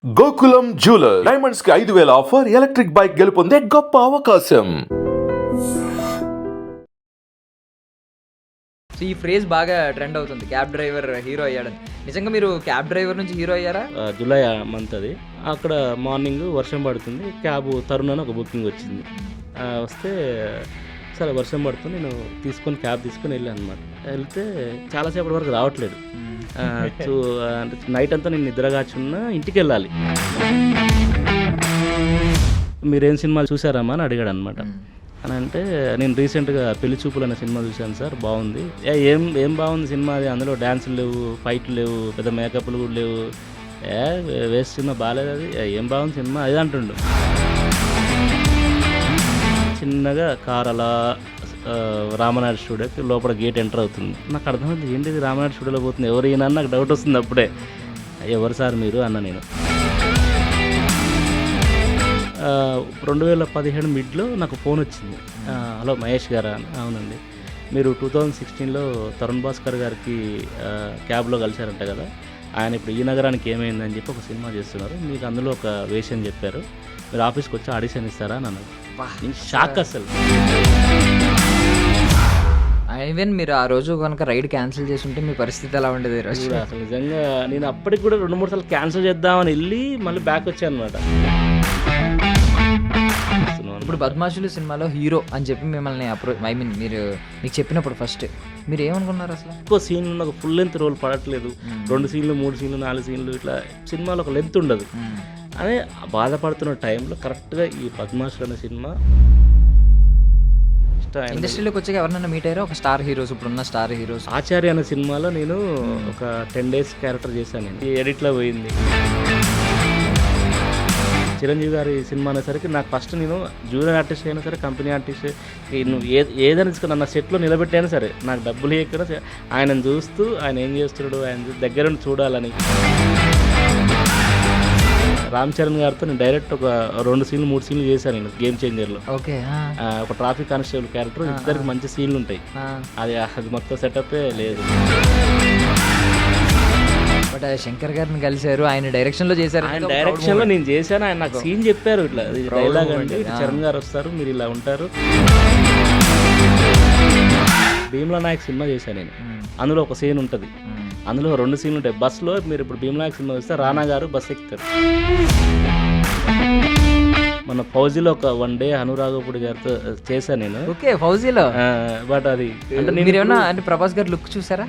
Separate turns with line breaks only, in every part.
Gokulam jeweller diamonds కి 5,000 offer, electric bike గెలుపొందే గొప్ప అవకాశం.
సో ఈ ఫ్రేజ్ బాగా ట్రెండ్ అవుతుంది, క్యాబ్ డ్రైవర్ హీరో అయ్యాడని. నిజంగా మీరు క్యాబ్ డ్రైవర్ నుంచి హీరో అయ్యారా?
జూలై మంత్ అది. అక్కడ మార్నింగ్ వర్షం పడుతుంది, క్యాబ్ తరుణ్ అని ఒక బుకింగ్ వచ్చింది. వస్తే సరే వర్షం పడుతుంది, నేను క్యాబ్ తీసుకొని వెళ్ళాను అనమాట. వెళ్తే చాలాసేపటి వరకు రావట్లేదు. నైట్ అంతా నేను నిద్రగాచున్నా, ఇంటికి వెళ్ళాలి. మీరేం సినిమాలు చూసారమ్మా అని అడిగాడు అనమాట. అని అంటే నేను రీసెంట్గా పెళ్లి చూపులు అనే సినిమా చూశాను సార్, బాగుంది. ఏం బాగుంది సినిమా అది, అందులో డ్యాన్సులు లేవు, ఫైట్లు లేవు, పెద్ద మేకప్లు కూడా లేవు, వేస్ట్ సినిమా బాగాలేదు అది, ఏం బాగుంది సినిమా అది అంటుండు. చిన్నగా కార్ అలా రామనాయుడు స్టూడియోకి లోపల గేట్ ఎంటర్ అవుతుంది. నాకు అర్థమైంది, ఏంటిది రామనాయుడు స్టూడియోలో పోతుంది, ఎవరు ఈయన అని నాకు డౌట్ వస్తుంది. అప్పుడే ఎవరు సార్ మీరు అన్న. నేను 2017 మిడ్లో నాకు ఫోన్ వచ్చింది. హలో మహేష్ గారా? అవునండి. మీరు 2016లో తరుణ్ భాస్కర్ గారికి క్యాబ్లో కలిశారంట కదా, ఆయన ఇప్పుడు ఈ నగరానికి ఏమైందని చెప్పి ఒక సినిమా చేస్తున్నారు, మీకు అందులో ఒక వేషం చెప్పారు, మీరు ఆఫీస్కి వచ్చి ఆడిషన్ ఇస్తారా అని అన్నారు. నేను షాక్ అసలు.
ఈవెన్ మీరు ఆ రోజు కనుక రైడ్ క్యాన్సిల్ చేసి ఉంటే మీ పరిస్థితి ఎలా ఉండేది ఈరోజు?
అసలు నిజంగా నేను అప్పటికి కూడా 2-3 సార్లు క్యాన్సిల్ చేద్దామని వెళ్ళి మళ్ళీ బ్యాక్ వచ్చాను అనమాట.
ఇప్పుడు బద్మాషులు సినిమాలో హీరో అని చెప్పి మిమ్మల్ని మీకు చెప్పినప్పుడు ఫస్ట్ మీరు ఏమనుకున్నారు? అసలు
ఎక్కువ సీన్లు నాకు ఫుల్ లెంత్ రోల్ పడట్లేదు, 2 సీన్లు 3 సీన్లు 4 సీన్లు ఇట్లా సినిమాలో ఒక లెంత్ ఉండదు అని బాధపడుతున్న టైంలో కరెక్ట్గా ఈ బద్మాషులు అనే సినిమా
ఇండస్ట్రీలోకి వచ్చాక ఎవరినైనా మీట్ అయ్యారో ఒక స్టార్ హీరోస్, ఇప్పుడున్న స్టార్ హీరోస్?
ఆచార్య అనే సినిమాలో నేను ఒక 10 days క్యారెక్టర్ చేశాను. నేను ఈ ఎడిట్లో పోయింది. చిరంజీవి గారి సినిమా అనేసరికి నాకు ఫస్ట్ నేను జూనియర్ ఆర్టిస్ట్ అయినా సరే, కంపెనీ ఆర్టిస్ట్, నువ్వు ఏదైనా తీసుకుని నన్ను సెట్లో నిలబెట్టైనా సరే, నాకు డబ్బులు ఇవ్వకుండా ఆయనను చూస్తూ ఆయన ఏం చేస్తున్నాడు ఆయన దగ్గర నుండి చూడాలని. రామ్ చరణ్ గారితో నేను డైరెక్ట్ ఒక 2 సీన్లు 3 సీన్లు చేశాను నేను గేమ్ చేంజర్లో.
ఓకే.
ఒక ట్రాఫిక్ కానిస్టేబుల్ క్యారెక్టర్, ఇద్దరికి మంచి సీన్లు ఉంటాయి. అది మొత్తం సెటప్పే లేదు.
బట్ శంకర్ గారిని కలిశారు, ఆయన డైరెక్షన్లో చేశారు.
ఆయన డైరెక్షన్లో నేను చేశాను, ఆయన నాకు సీన్ చెప్పారు, ఇట్లా డైలాగ్ అండి, చరణ్ గారు వస్తారు, మీరు ఇలా ఉంటారు. భీమ్లా నాయక్ సినిమా చేశాను నేను, అందులో ఒక సీన్ ఉంటుంది, అందులో 2 సీన్లు ఉంటాయి. బస్సులో మీరు ఇప్పుడు భీమ్లా నాయక్ సినిమా చూస్తే రానా గారు బస్ ఎక్కుతారు. మన ఫౌజీలో ఒక 1 day అనురాగపుడి గారితో చేశాను నేను.
ఓకే, ఫౌజీలో.
బట్ అది
అంటే మీరేమన్నా అంటే ప్రభాస్ గారు లుక్ చూసారా?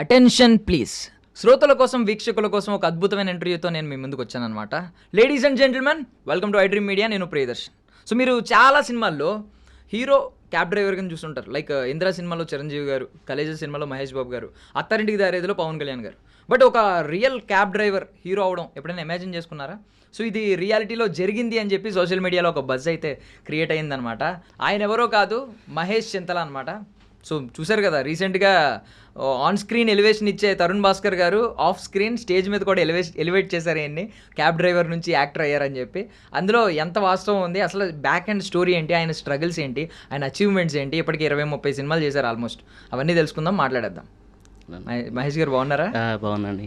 Attention please. శ్రోతల కోసం, వీక్షకుల కోసం ఒక అద్భుతమైన ఇంటర్వ్యూతో నేను మీ ముందుకు వచ్చాను అనమాట. Ladies and gentlemen, welcome to iDream media. నేను ప్రియదర్శన్. సో మీరు చాలా సినిమాల్లో హీరో క్యాబ్ డ్రైవర్ గా చూస్తుంటారు. లైక్ ఇంద్రా సినిమాలో చిరంజీవి గారు, కలేజా సినిమాలో మహేష్ బాబు గారు, అత్తారింటికి దారేదిలో పవన్ కళ్యాణ్ గారు. బట్ ఒక రియల్ క్యాబ్ డ్రైవర్ హీరో అవడం ఎప్పుడైనా ఇమాజిన్ చేసుకున్నారా? సో ఇది రియాలిటీలో జరిగింది అని చెప్పి సోషల్ మీడియాలో ఒక బజ్ అయితే క్రియేట్ అయ్యిందనమాట. ఆయన ఎవరో కాదు, మహేష్ చింతల అనమాట. సో చూసారు కదా, రీసెంట్గా ఆన్ స్క్రీన్ ఎలివేషన్ ఇచ్చే తరుణ్ భాస్కర్ గారు ఆఫ్ స్క్రీన్ స్టేజ్ మీద కూడా ఎలివేట్ చేశారు ఆయన్ని, క్యాబ్ డ్రైవర్ నుంచి యాక్టర్ అయ్యారని చెప్పి. అందులో ఎంత వాస్తవం ఉంది, అసలు బ్యాక్ అండ్ స్టోరీ ఏంటి, ఆయన స్ట్రగుల్స్ ఏంటి, ఆయన అచీవ్మెంట్స్ ఏంటి, ఇప్పటికి 20-30 సినిమాలు చేశారు ఆల్మోస్ట్. అవన్నీ తెలుసుకుందాం, మాట్లాడేద్దాం. మహేష్ గారు బాగున్నారా?
బాగున్నాండి.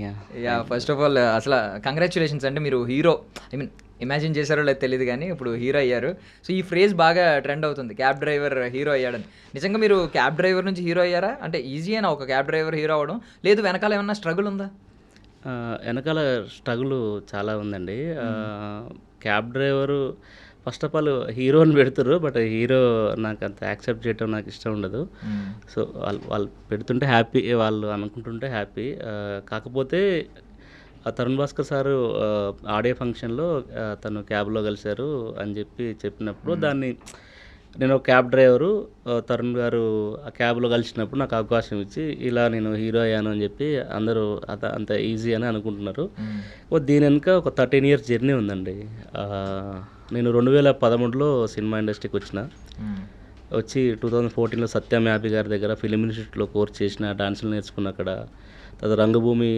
ఫస్ట్ ఆఫ్ ఆల్ అసలు కంగ్రాచులేషన్స్ అండి, మీరు హీరో ఇమాజిన్ చేశారో లేదు తెలియదు కానీ ఇప్పుడు హీరో అయ్యారు. సో ఈ ఫ్రేజ్ బాగా ట్రెండ్ అవుతుంది, క్యాబ్ డ్రైవర్ హీరో అయ్యాడని. నిజంగా మీరు క్యాబ్ డ్రైవర్ నుంచి హీరో అయ్యారా? అంటే ఈజీ అయినా ఒక క్యాబ్ డ్రైవర్ హీరో అవ్వడం, లేదు వెనకాల ఏమన్నా స్ట్రగుల్ ఉందా?
వెనకాల స్ట్రగుల్ చాలా ఉందండి. Cab driver first of all హీరోని పెడుతుర్రు, బట్ హీరో నాకు అంత యాక్సెప్ట్ చేయడం నాకు ఇష్టం ఉండదు. సో వాళ్ళు పెడుతుంటే హ్యాపీ, వాళ్ళు అనుకుంటుంటే హ్యాపీ. కాకపోతే తరుణ్ భాస్కర్ సారు ఆడియో ఫంక్షన్లో తను క్యాబ్లో కలిశారు అని చెప్పినప్పుడు దాన్ని నేను క్యాబ్ డ్రైవరు, తరుణ్ గారు ఆ క్యాబ్లో కలిసినప్పుడు నాకు అవకాశం ఇచ్చి ఇలా నేను హీరో అయ్యాను అని చెప్పి అందరూ అంత ఈజీ అని అనుకుంటున్నారు. దీని వెనుక ఒక 13 years జర్నీ ఉందండి. నేను 2013లో సినిమా ఇండస్ట్రీకి వచ్చి 2014లో సత్యం యాపి గారి దగ్గర ఫిలిం ఇన్స్టిట్యూట్లో కోర్స్ చేసిన, డాన్సులు నేర్చుకున్న అక్కడ. తర్వాత రంగభూమి,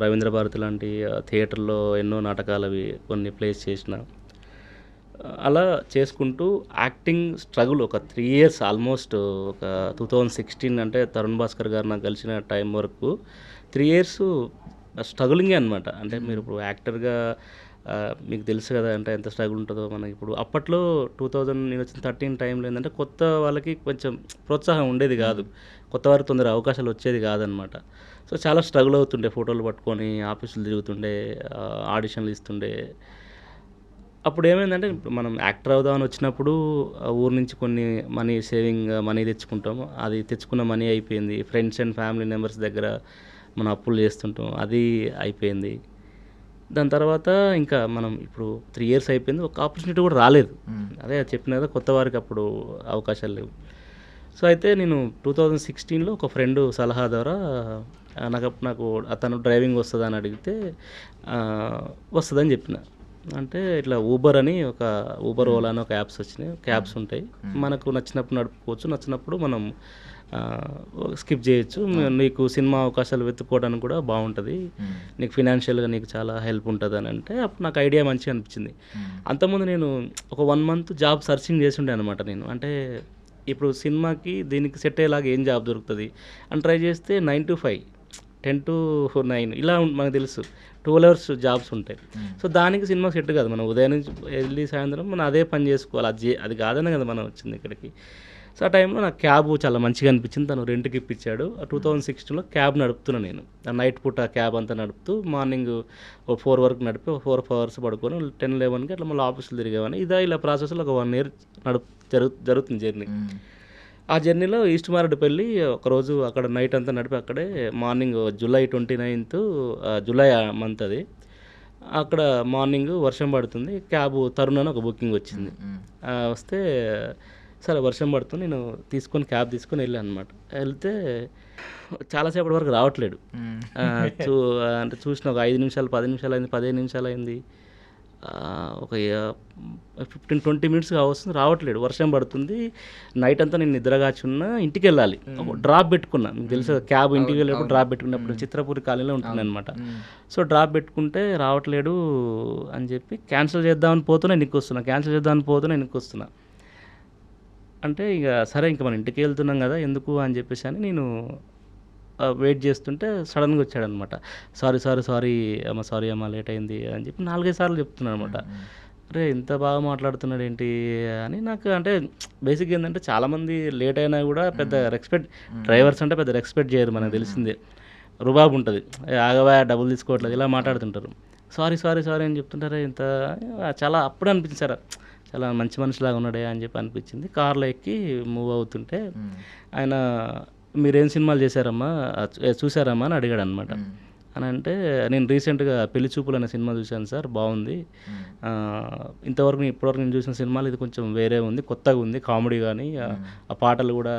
రవీంద్ర భారతి లాంటి థియేటర్లో ఎన్నో నాటకాలు అవి కొన్ని ప్లేస్ చేసిన. అలా చేసుకుంటూ యాక్టింగ్ స్ట్రగుల్ ఒక 3 years ఆల్మోస్ట్, ఒక 2016 అంటే తరుణ్ భాస్కర్ గారు నాకు కలిసిన టైం వరకు 3 years స్ట్రగులింగే అనమాట. అంటే మీరు ఇప్పుడు యాక్టర్గా మీకు తెలుసు కదా అంటే ఎంత స్ట్రగుల్ ఉంటుందో. మనకి ఇప్పుడు అప్పట్లో 2000 నేను వచ్చిన 13 టైంలో ఏంటంటే కొత్త వాళ్ళకి కొంచెం ప్రోత్సాహం ఉండేది కాదు, కొత్త వారికి తొందర అవకాశాలు వచ్చేది కాదనమాట. సో చాలా స్ట్రగుల్ అవుతుండే, ఫోటోలు పట్టుకొని ఆఫీసులు తిరుగుతుండే, ఆడిషన్లు ఇస్తుండే. అప్పుడు ఏమైందంటే ఇప్పుడు మనం యాక్టర్ అవుదామని వచ్చినప్పుడు ఊరు నుంచి కొన్ని మనీ తెచ్చుకుంటాము. అది తెచ్చుకున్న మనీ అయిపోయింది. ఫ్రెండ్స్ అండ్ ఫ్యామిలీ మెంబర్స్ దగ్గర మనం అప్పులు చేస్తుంటాం, అది అయిపోయింది. దాని తర్వాత ఇంకా మనం ఇప్పుడు 3 years అయిపోయింది, ఒక ఆపర్చునిటీ కూడా రాలేదు. అదే చెప్పిన కదా కొత్త వారికి అప్పుడు అవకాశాలు లేవు. సో అయితే నేను 2016లో ఒక ఫ్రెండ్ సలహా ద్వారా నాకు అతను డ్రైవింగ్ వస్తుందా అని అడిగితే వస్తుందని చెప్పిన. అంటే ఇట్లా ఊబర్ అని ఒక ఊబర్ ఓలా అని ఒక యాప్స్ వచ్చినాయి, క్యాబ్స్ ఉంటాయి. మనకు నచ్చినప్పుడు నడుపుకోవచ్చు, నచ్చినప్పుడు మనం స్కిప్ చేయొచ్చు. నీకు సినిమా అవకాశాలు వెతుక్కోవడానికి కూడా బాగుంటుంది, నీకు ఫినాన్షియల్గా నీకు చాలా హెల్ప్ ఉంటుంది అని అంటే అప్పుడు నాకు ఐడియా మంచిగా అనిపించింది. అంతకుముందు నేను ఒక 1 month జాబ్ సర్చింగ్ చేసి ఉండే అనమాట నేను. అంటే ఇప్పుడు సినిమాకి దీనికి సెట్ అయ్యేలాగా ఏం జాబ్ దొరుకుతుంది అని ట్రై చేస్తే 9 to 5, 10 to 9 ఇలా మనకు తెలుసు 12 hours జాబ్స్ ఉంటాయి. సో దానికి సినిమా సెట్ కాదు. మనం ఉదయం నుంచి వెళ్ళి సాయంత్రం మనం అదే పని చేసుకోవాలి. అది కాదనే కదా మనం వచ్చింది ఇక్కడికి. సో ఆ టైంలో నాకు క్యాబ్ చాలా మంచిగా అనిపించింది, తను రెంట్కి ఇప్పించాడు. 2016లో క్యాబ్ నడుపుతున్నా నేను. నైట్ పూట క్యాబ్ అంతా నడుపుతూ మార్నింగ్ 4 వరకు నడిపి 4 hours పడుకొని 10-11కి అట్లా మళ్ళీ ఆఫీసులు తిరిగేవాడిని. ఇలా ప్రాసెస్లో ఒక 1 year జరుగుతుంది జర్నీ. ఆ జర్నీలో ఈస్ట్ మారేడుపల్లి ఒకరోజు అక్కడ నైట్ అంతా నడిపి అక్కడే morning July 29th, July month అది. అక్కడ మార్నింగ్ వర్షం పడుతుంది, క్యాబ్ తరుణ్ అని ఒక బుకింగ్ వచ్చింది. వస్తే సరే వర్షం పడుతుంది, నేను క్యాబ్ తీసుకొని వెళ్ళాను అనమాట. వెళ్తే చాలాసేపటి వరకు రావట్లేడు. అంటే చూసిన ఒక 5 నిమిషాలు 10 నిమిషాలు అయింది, 15 నిమిషాలు అయింది, ఒక 15-20 minutes వస్తుంది, రావట్లేడు. వర్షం పడుతుంది, నైట్ అంతా నేను నిద్రగాచున్నా. ఇంటికి వెళ్ళాలి, డ్రాప్ పెట్టుకున్నా. మీకు తెలుసు క్యాబ్ ఇంటికి వెళ్ళేటప్పుడు డ్రాప్ పెట్టుకున్నప్పుడు చిత్రపూరి కాలనీలో ఉంటుంది అనమాట. సో డ్రాప్ పెట్టుకుంటే రావట్లేడు అని చెప్పి క్యాన్సిల్ చేద్దామని పోతున్నా, వెనక్కి వస్తున్నా. అంటే ఇక సరే ఇంకా మన ఇంటికి వెళ్తున్నాం కదా ఎందుకు అని చెప్పేసి అని నేను వెయిట్ చేస్తుంటే సడన్గా వచ్చాడనమాట. సారీ అమ్మ లేట్ అయింది అని చెప్పి 4-5 సార్లు చెప్తున్నాను అనమాట. అరే ఇంత బాగా మాట్లాడుతున్నాడు ఏంటి అని నాకు. అంటే బేసిక్ ఏంటంటే చాలామంది లేట్ అయినా కూడా పెద్ద డ్రైవర్స్ అంటే పెద్ద రెస్పెక్ట్ చేయరు, మనకు తెలిసిందే. రుబాబు ఉంటుంది, ఆగవా డబ్బులు తీసుకోవట్లేదు ఇలా మాట్లాడుతుంటారు. సారీ అని చెప్తుంటారు. ఇంత చాలా అప్పుడే అనిపించింది, సార్ చాలా మంచి మనిషిలాగా ఉన్నాడే అని చెప్పి అనిపించింది. కార్లో ఎక్కి మూవ్ అవుతుంటే ఆయన మీరేం సినిమాలు చూసారమ్మా అని అడిగాడు అనమాట. అని అంటే నేను రీసెంట్గా పెళ్లి చూపులు అనే సినిమా చూశాను సార్, బాగుంది. ఇప్పటివరకు నేను చూసిన సినిమాలు ఇది కొంచెం వేరే ఉంది, కొత్తగా ఉంది, కామెడీ కానీ ఆ పాటలు కూడా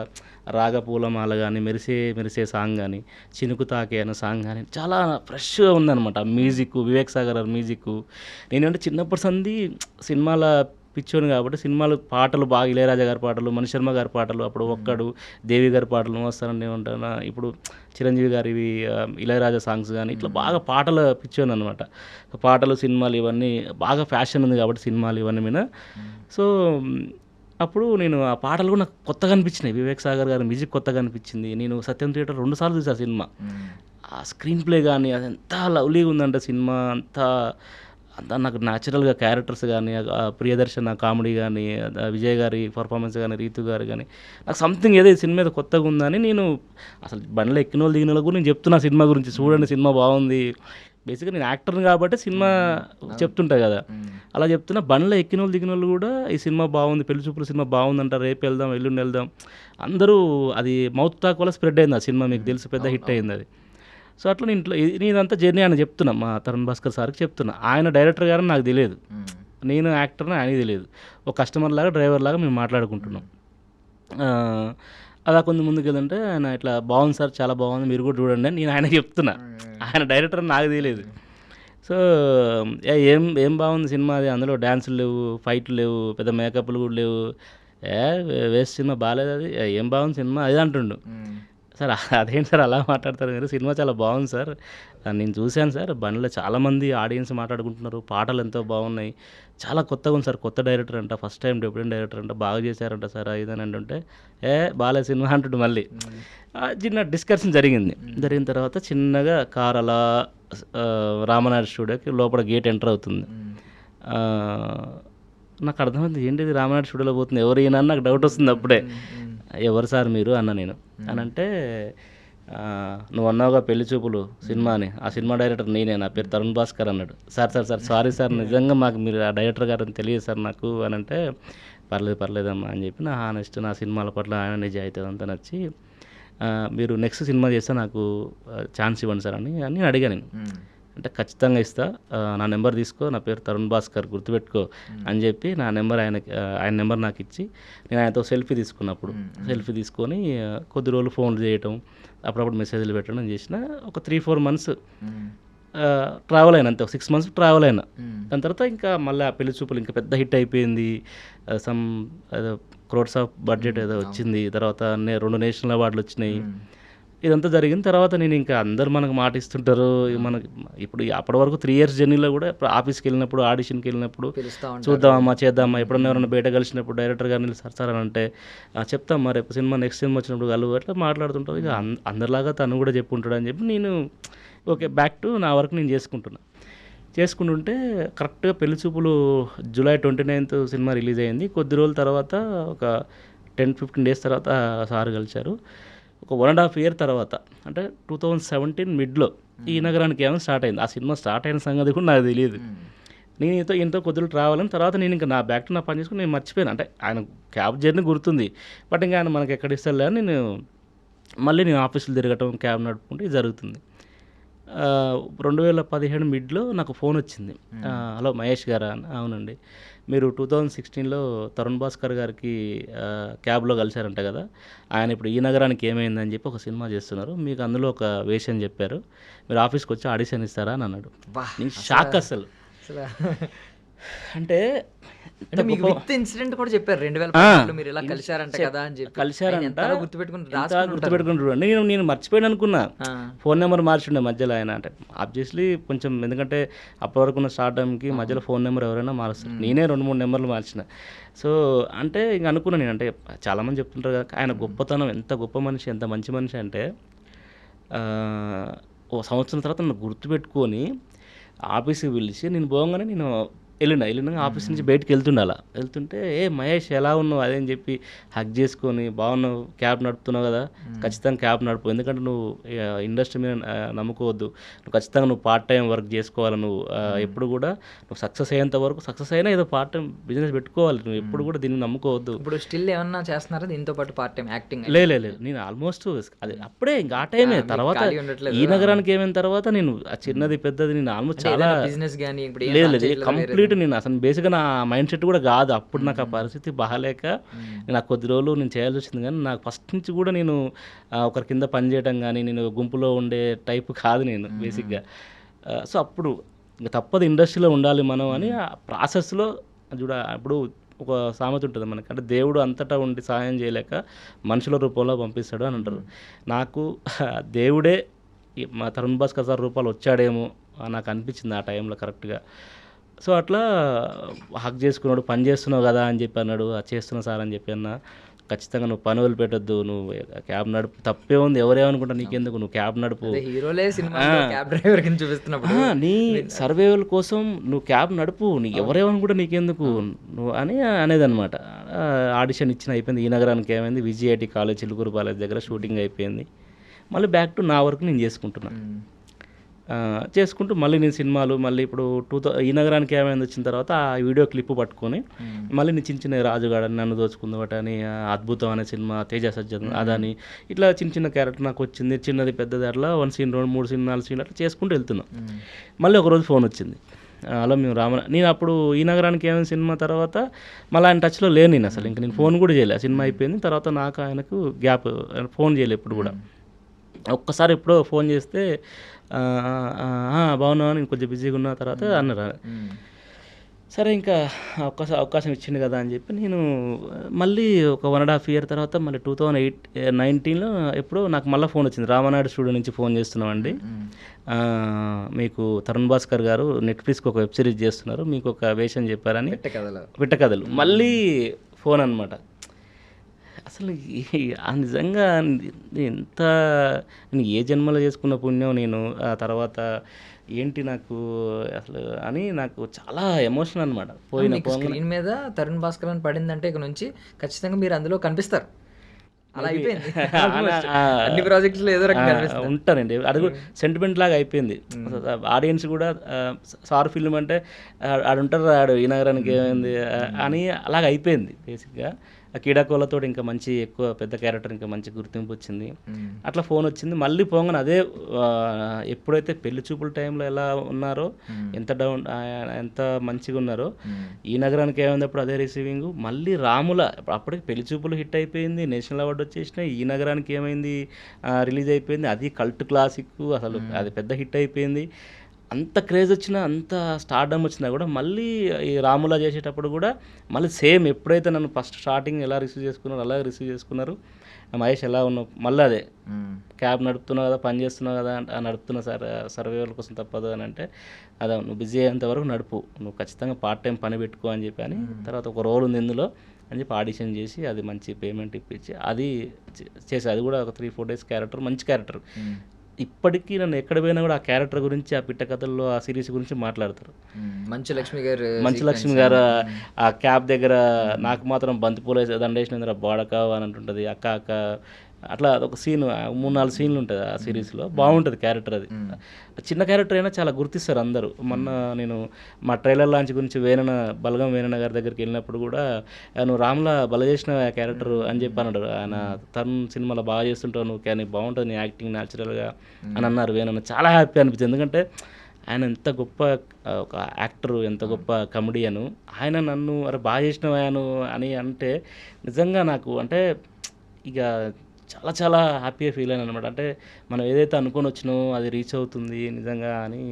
రాగపూలమాల కానీ, మెరిసే సాంగ్ కానీ, చినుకు తాకే అనే సాంగ్ కానీ చాలా ఫ్రెష్గా ఉందన్నమాట. Music Vivek Sagar music. నేనంటే చిన్నప్పటి సంది సినిమాల పిచ్చోని కాబట్టి సినిమాలు పాటలు బాగా ఇళయరాజా గారి పాటలు, మణిశర్మ గారి పాటలు, అప్పుడు ఒక్కడు దేవి గారి పాటలు వస్తానని ఉంటాను. ఇప్పుడు చిరంజీవి గారివి ఇళయరాజా సాంగ్స్ కానీ ఇట్లా బాగా పాటలు పిచ్చోని అనమాట. పాటలు సినిమాలు ఇవన్నీ బాగా ఫ్యాషన్ ఉంది కాబట్టి సినిమాలు ఇవన్నీ మీద. సో అప్పుడు నేను ఆ పాటలు కూడా నాకు కొత్తగా అనిపించినాయి, వివేక్ సాగర్ గారి మ్యూజిక్ కొత్తగా అనిపించింది. నేను సత్యం థియేటర్ 2 సార్లు చూసా సినిమా. ఆ స్క్రీన్ ప్లే కానీ అది ఎంత లవ్లీగా ఉందంటే సినిమా అంతా నాకు న్యాచురల్గా క్యారెక్టర్స్ కానీ, ప్రియదర్శన కామెడీ కానీ, విజయ్ గారి పర్ఫార్మెన్స్ కానీ, రీతు గారు కానీ నాకు సంథింగ్ ఏదో సినిమా మీద కొత్తగా ఉందని నేను అసలు బండ్లో ఎక్కిన వాళ్ళు దిగిన వాళ్ళకు నేను చెప్తున్నా సినిమా గురించి, చూడండి సినిమా బాగుంది. బేసిక్గా నేను యాక్టర్ని కాబట్టి సినిమా చెప్తుంటా కదా, అలా చెప్తున్నా. బండ్లో ఎక్కిన వాళ్ళు దిగిన వాళ్ళు కూడా ఈ సినిమా బాగుంది, పెళ్లి చూపుల సినిమా బాగుందంట, రేపు వెళ్దాం ఎల్లుండి వెళ్దాం అందరూ. అది మౌత్ టాక్ వల్ల స్ప్రెడ్ అయింది ఆ సినిమా, మీకు తెలుసు పెద్ద హిట్ అయింది అది. సో అట్లా నేనంతా జర్నీ ఆయన చెప్తున్నా, మా తరుణ్ భాస్కర్ సార్కి చెప్తున్నా. ఆయన డైరెక్టర్ గారని నాకు తెలియదు, నేను యాక్టర్ని ఆయనకి తెలియదు. ఒక కస్టమర్ లాగా డ్రైవర్ లాగా మేము మాట్లాడుకుంటున్నాం. అలా కొంచెం ముందుకు వెళ్తుంటే ఆయన ఇట్లా బాగుంది సార్, చాలా బాగుంది, మీరు కూడా చూడండి అని నేను ఆయనకి చెప్తున్నా. ఆయన డైరెక్టర్ అని నాకు తెలియదు. సో ఏం బాగుంది సినిమా, అది అందులో డ్యాన్సులు లేవు, ఫైట్లు లేవు, పెద్ద మేకప్లు కూడా లేవు, వేస్ట్ సినిమా బాగాలేదు, అది ఏం బాగుంది సినిమా అది అంటుండు. సార్ అదేంటి సార్ అలా మాట్లాడతారు మీరు, సినిమా చాలా బాగుంది సార్, నేను చూశాను సార్, బండ్లో చాలామంది ఆడియన్స్ మాట్లాడుకుంటున్నారు, పాటలు ఎంతో బాగున్నాయి, చాలా కొత్తగా ఉంది సార్, కొత్త డైరెక్టర్ అంట, ఫస్ట్ టైం డెబ్యూటెంట్ డైరెక్టర్ అంట, బాగా చేశారంట సార్ ఇదని అంటుంటే బాలే సినిమా అంటుండు. మళ్ళీ చిన్న డిస్కషన్ జరిగిన తర్వాత చిన్నగా కార్ అలా రామనాయుడు స్టూడియోకి లోపల గేట్ ఎంటర్ అవుతుంది. ఆ, నాకు అర్థమైంది ఏంటిది రామనాయుడు స్టూడియోలో పోతుంది ఎవరు ఈయన అని నాకు డౌట్ వస్తుంది అప్పుడే. ఎవరు సార్ మీరు అన్న నేను అని అంటే నువ్వు అన్నావుగా పెళ్లి చూపులు సినిమా అని, ఆ సినిమా డైరెక్టర్ నేనే, నా పేరు తరుణ్ భాస్కర్ అన్నాడు. సార్ సారీ సార్ నిజంగా మాకు మీరు ఆ డైరెక్టర్ గారు అని తెలియదు సార్ నాకు అని అంటే పర్లేదమ్మా అని చెప్పి నా హానెస్ట్ నా సినిమాల పట్ల ఆయన నిజాయితీ అంతా నచ్చి మీరు నెక్స్ట్ సినిమా చేస్తే నాకు ఛాన్స్ ఇవ్వండి సార్ అని నేను అడిగాను నేను. అంటే ఖచ్చితంగా ఇస్తా, నా నెంబర్ తీసుకో, నా పేరు తరుణ్ భాస్కర్ గుర్తుపెట్టుకో అని చెప్పి నా నెంబర్ ఆయన నెంబర్ నాకు ఇచ్చి నేను ఆయనతో సెల్ఫీ తీసుకున్నప్పుడు సెల్ఫీ తీసుకొని కొద్ది రోజులు ఫోన్లు చేయటం, అప్పుడప్పుడు మెసేజ్లు పెట్టడం చేసిన. ఒక 3-4 months ట్రావెల్ అయినా, అంతే 6 months ట్రావెల్ అయినా. దాని తర్వాత ఇంకా మళ్ళీ ఆ పెళ్లి చూపులు ఇంకా పెద్ద హిట్ అయిపోయింది. సమ్ ఏదో క్రోడ్స్ ఆఫ్ బడ్జెట్ ఏదో వచ్చింది. తర్వాత 2 నేషనల్ అవార్డులు వచ్చినాయి. ఇదంతా జరిగిన తర్వాత నేను ఇంకా అందరు మనకు మాట ఇస్తుంటారు. మనకి ఇప్పుడు అప్పటి వరకు 3 years జర్నీలో కూడా ఆఫీస్కి వెళ్ళినప్పుడు ఆడిషన్కి వెళ్ళినప్పుడు చూద్దామమ్మా చేద్దామా, ఎప్పుడన్నా ఎవరైనా బయట కలిసినప్పుడు డైరెక్టర్ గారిని సార్ అని అంటే చెప్తామ్మా రేపు సినిమా నెక్స్ట్ సినిమా వచ్చినప్పుడు కలుగు అట్లా మాట్లాడుతుంటారు. ఇక అందరిలాగా తను కూడా చెప్పుంటాడు అని చెప్పి నేను ఓకే బ్యాక్ టు నా వర్క్ నేను చేసుకుంటుంటే కరెక్ట్గా పెళ్లి చూపులు July 29th సినిమా రిలీజ్ అయింది. కొద్ది రోజుల తర్వాత ఒక 10-15 days తర్వాత సార్ కలిశారు. ఒక 1.5 year తర్వాత అంటే 2017 midలో ఈ నగరానికి ఏమైనా స్టార్ట్ అయింది. ఆ సినిమా స్టార్ట్ అయిన సంగతి కూడా నాకు తెలియదు. నేను ఇంతో కొద్దిగా ట్రావెల్ అయిన తర్వాత నేను ఇంకా నా బ్యాక్ టు నా పని చేసుకుని నేను మర్చిపోయాను. అంటే ఆయన క్యాబ్ జర్నీ గుర్తుంది, బట్ ఇంకా ఆయన మనకి ఎక్కడ ఇస్తారు అని నేను ఆఫీసులు తిరగటం క్యాబ్ నడుపుకుంటే ఇది జరుగుతుంది. 2017 midలో నాకు ఫోన్ వచ్చింది. హలో మహేష్ గారా? అవునండి, మీరు 2016లో తరుణ్ భాస్కర్ గారికి క్యాబ్లో కలిశారంట కదా, ఆయన ఇప్పుడు ఈ నగరానికి ఏమైందని చెప్పి ఒక సినిమా చేస్తున్నారు, మీకు అందులో ఒక వేషం చెప్పారు, మీరు ఆఫీస్కి వచ్చి ఆడిషన్ ఇస్తారా అని అన్నాడు. నేను షాక్ అసలు. అంటే
మీకు విత్ ఇన్సిడెంట్ కూడా చెప్పారు 2010లో మీరు ఇలా కలిశారంట కదా అని చెప్పి.
కలిశారంట,
గుర్తుపెట్టుకుంటారు.
నేను మర్చిపోయాను అనుకున్నా. ఫోన్ నెంబర్ మార్చుండే మధ్యలో ఆయన. అంటే ఆబ్వియస్లీ కొంచెం ఎందుకంటే అప్పటి వరకు ఉన్న స్టార్ట్ టైంకి మధ్యలో ఫోన్ నెంబర్ ఎవరైనా మారుస్తారు. నేనే 2-3 నెంబర్లు మార్చిన. సో అంటే ఇంక అనుకున్నాను నేను, అంటే చాలామంది చెప్తుంటారు కదా ఆయన గొప్పతనం, ఎంత గొప్ప మనిషి, ఎంత మంచి మనిషి అంటే ఓ సంవత్సరం తర్వాత నన్ను గుర్తుపెట్టుకొని ఆఫీస్కి పిలిచి నేను పోగానే నేను వెళ్ళినా ఆఫీస్ నుంచి బయటకు వెళ్తుంటే మహేష్ ఎలా ఉన్నావు అదేని చెప్పి హక్ చేసుకొని, బాగున్నావు, క్యాబ్ నడుపుతున్నావు కదా, ఖచ్చితంగా క్యాబ్ నడుపు, ఎందుకంటే నువ్వు ఇండస్ట్రీ మీద నమ్ముకోవద్దు, నువ్వు ఖచ్చితంగా నువ్వు పార్ట్ టైం వర్క్ చేసుకోవాలి, నువ్వు ఎప్పుడు కూడా నువ్వు సక్సెస్ అయ్యేంత వరకు సక్సెస్ అయినా ఏదో పార్ట్ టైం బిజినెస్ పెట్టుకోవాలి, నువ్వు ఎప్పుడు కూడా దీన్ని నమ్ముకోవద్దు.
ఇప్పుడు స్టిల్ ఏమన్నా చేస్తున్నారా దీంతో పాటు పార్ట్ టైం యాక్టింగ్?
లేదు, నేను ఆల్మోస్ట్ అది అప్పుడే ఇంకా ఆ టైమే. తర్వాత ఈ నగరానికి ఏమైన తర్వాత నేను ఆ చిన్నది పెద్దది నేను ఆల్మోస్ట్ చాలా
బిజినెస్ కానీ
లేదు కంప్లీట్ నేను అసలు బేసిక్గా నా మైండ్ సెట్ కూడా కాదు అప్పుడు. నాకు ఆ పరిస్థితి బాగాలేక నేను కొద్ది రోజులు నేను చేయాల్సి వచ్చింది. కానీ నాకు ఫస్ట్ నుంచి కూడా నేను ఒకరి కింద పని చేయడం కానీ, నేను గుంపులో ఉండే టైపు కాదు నేను బేసిక్గా. సో అప్పుడు ఇంకా తప్పదు ఇండస్ట్రీలో ఉండాలి మనం అని ఆ ప్రాసెస్లో అప్పుడు ఒక సామెత ఉంటుంది మనకి, అంటే దేవుడు అంతటా ఉండి సహాయం చేయలేక మనుషుల రూపంలో పంపిస్తాడు అని అంటారు. నాకు దేవుడే మా తరుణ్ భాస్కర్ సార్ రూపాలు వచ్చాడేమో నాకు అనిపించింది ఆ టైంలో కరెక్ట్గా. సో అట్లా హక్ చేసుకున్నాడు, పని చేస్తున్నావు కదా అని చెప్పి అన్నాడు. అది చేస్తున్నా సార్ అని చెప్పి అన్నా. ఖచ్చితంగా నువ్వు పని వదిలిపెట్టద్దు, నువ్వు క్యాబ్ నడుపు, తప్పే ఉంది, ఎవరేమనుకుంటా నీకెందుకు, నువ్వు క్యాబ్ నడుపు, నీ సర్వైవల్ కోసం నువ్వు క్యాబ్ నడుపు, నీకు ఎవరేమనుకుంటా నీకెందుకు నువ్వు అని అనేది అనమాట. ఆడిషన్ అయిపోయింది. ఈ నగరానికి ఏమైంది, విజయఐటి కాలేజ్ చిలుకూరు కాలేజ్ దగ్గర షూటింగ్ అయిపోయింది. మళ్ళీ బ్యాక్ టు నా వర్క్ నేను చేసుకుంటూ మళ్ళీ నేను సినిమాలు మళ్ళీ ఇప్పుడు ఈ నగరానికి ఏమైంది వచ్చిన తర్వాత ఆ వీడియో క్లిప్ పట్టుకొని మళ్ళీ నేను చిన్న రాజుగాడని, నన్ను దోచుకుందామని, అద్భుతం అనే సినిమా, తేజ సజ్జన్ అదని, ఇట్లా చిన్న క్యారెక్టర్ నాకు వచ్చింది, చిన్నది పెద్దది, అట్లా 1 scene 2 3 scene 4 scene అట్లా చేసుకుంటూ వెళ్తున్నాం. మళ్ళీ ఒకరోజు ఫోన్ వచ్చింది, అలా మేము నేను అప్పుడు ఈ నగరానికి ఏమైనా సినిమా తర్వాత మళ్ళీ ఆయన టచ్లో లేను నేను అసలు. ఇంకా నేను ఫోన్ కూడా చేయలేదు, సినిమా అయిపోయింది తర్వాత నాకు ఆయనకు గ్యాప్, ఫోన్ చేయలేదు ఎప్పుడు కూడా. ఒక్కసారి ఎప్పుడో ఫోన్ చేస్తే బాగున్నావా, నేను కొంచెం బిజీగా ఉన్న తర్వాత అన్నారు. సరే ఇంకా అవకాశం ఇచ్చింది కదా అని చెప్పి నేను మళ్ళీ ఒక 1.5 year తర్వాత మళ్ళీ 2019లో ఎప్పుడో నాకు మళ్ళీ ఫోన్ వచ్చింది. రామనాయుడు స్టూడియో నుంచి ఫోన్ చేస్తున్నామండి, మీకు తరుణ్ భాస్కర్ గారు నెట్ఫ్లిక్స్కి ఒక వెబ్ సిరీస్ చేస్తున్నారు, మీకు ఒక వేషం చెప్పారని, పిట్టకథలు మళ్ళీ ఫోన్ అనమాట. అసలు నిజంగా ఎంత నేను ఏ జన్మలో చేసుకున్న పుణ్యం నేను. ఆ తర్వాత ఏంటి నాకు అసలు అని నాకు చాలా ఎమోషన్ అనమాట. పోయిన
మీకు స్క్రీన్ మీద తరుణ్ భాస్కర్ అని పడిందంటే ఇక నుంచి ఖచ్చితంగా మీరు అందులో కనిపిస్తారు. అలా అయిపోయింది. Almost అన్ని ప్రాజెక్ట్స్ లో ఏదో రకంగా కనిపిస్తారు.
ఉంటానండి. అది కూడా సెంటిమెంట్ లాగా అయిపోయింది. ఆడియన్స్ కూడా సార్ ఫిల్మ్ అంటే ఆడుంటారు, ఆడు ఈ నగరానికి ఏమైంది అని అలాగ అయిపోయింది బేసిక్గా. ఆ కీడాకోలతో ఇంకా మంచి ఎక్కువ పెద్ద క్యారెక్టర్ ఇంకా మంచి గుర్తింపు వచ్చింది. అట్లా ఫోన్ వచ్చింది. మళ్ళీ పోగానే అదే ఎప్పుడైతే పెళ్లి చూపుల టైంలో ఎలా ఉన్నారో, ఎంత మంచిగా ఉన్నారో, ఈ నగరానికి ఏమైనప్పుడు అదే రిసీవింగ్. మళ్ళీ రాముల అప్పటికి పెళ్లి చూపులు హిట్ అయిపోయింది, నేషనల్ అవార్డు వచ్చేసినాయి. ఈ నగరానికి ఏమైంది రిలీజ్ అయిపోయింది, అది కల్ట్ క్లాసిక్, అసలు అది పెద్ద హిట్ అయిపోయింది. అంత క్రేజ్ వచ్చినా, అంత స్టార్డమ్ వచ్చినా కూడా మళ్ళీ ఈ రాములా చేసేటప్పుడు కూడా మళ్ళీ సేమ్ ఎప్పుడైతే నన్ను ఫస్ట్ స్టార్టింగ్ ఎలా రిసీవ్ చేసుకున్నారో అలాగే రిసీవ్ చేసుకున్నారు. మహేష్ ఎలా ఉన్నావు, మళ్ళీ అదే క్యాబ్ నడుపుతున్నావు కదా, పని చేస్తున్నావు కదా, నడుపుతున్నా సార్, సర్వైవల్ కోసం తప్పదు అని అంటే, అదే నువ్వు బిజీ అయ్యేంత వరకు నడుపు, నువ్వు ఖచ్చితంగా పార్ట్ టైం పని పెట్టుకో అని చెప్పి అని, తర్వాత ఒక రోల్ ఉంది ఇందులో అని చెప్పి ఆడిషన్ చేసి అది మంచి పేమెంట్ ఇప్పించి అది చేసి, అది కూడా ఒక 3-4 డేస్ క్యారెక్టర్, మంచి క్యారెక్టర్. ఇప్పటికీ నన్ను ఎక్కడ పోయినా కూడా ఆ క్యారెక్టర్ గురించి, ఆ పిట్ట కథల్లో ఆ సిరీస్ గురించి మాట్లాడతారు.
మంచు లక్ష్మి గారు
ఆ క్యాబ్ దగ్గర నాకు మాత్రం బంతిపూల దండేసిన బాడకావు అని అంటుంటుంది, అక్క అక్క అట్లా ఒక సీన్, 3-4 సీన్లు ఉంటుంది ఆ సిరీస్లో. బాగుంటుంది క్యారెక్టర్. అది చిన్న క్యారెక్టర్ అయినా చాలా గుర్తిస్తారు అందరూ. మొన్న నేను మా ట్రైలర్ లాంచ్ గురించి బలగం వేణన గారి దగ్గరికి వెళ్ళినప్పుడు కూడా, నువ్వు రామ్లా బల చేసిన క్యారెక్టర్ అని చెప్పి అన్నాడు ఆయన. తరుణ్ సినిమాలో బాగా చేస్తుంటావు నువ్వు, కానీ బాగుంటుంది నీ యాక్టింగ్ న్యాచురల్గా అని అన్నారు వేణన. చాలా హ్యాపీ అనిపించింది. ఎందుకంటే ఆయన ఎంత గొప్ప ఒక యాక్టరు, ఎంత గొప్ప కమెడియను. ఆయన నన్ను అరే బాగా చేసినవాను అని అంటే నిజంగా నాకు అంటే ఇక చాలా చాలా హ్యాపీగా ఫీల్ అయ్యాను అనమాట. అంటే మనం ఏదైతే అనుకొని వచ్చినామో అది రీచ్ అవుతుంది నిజంగా అని.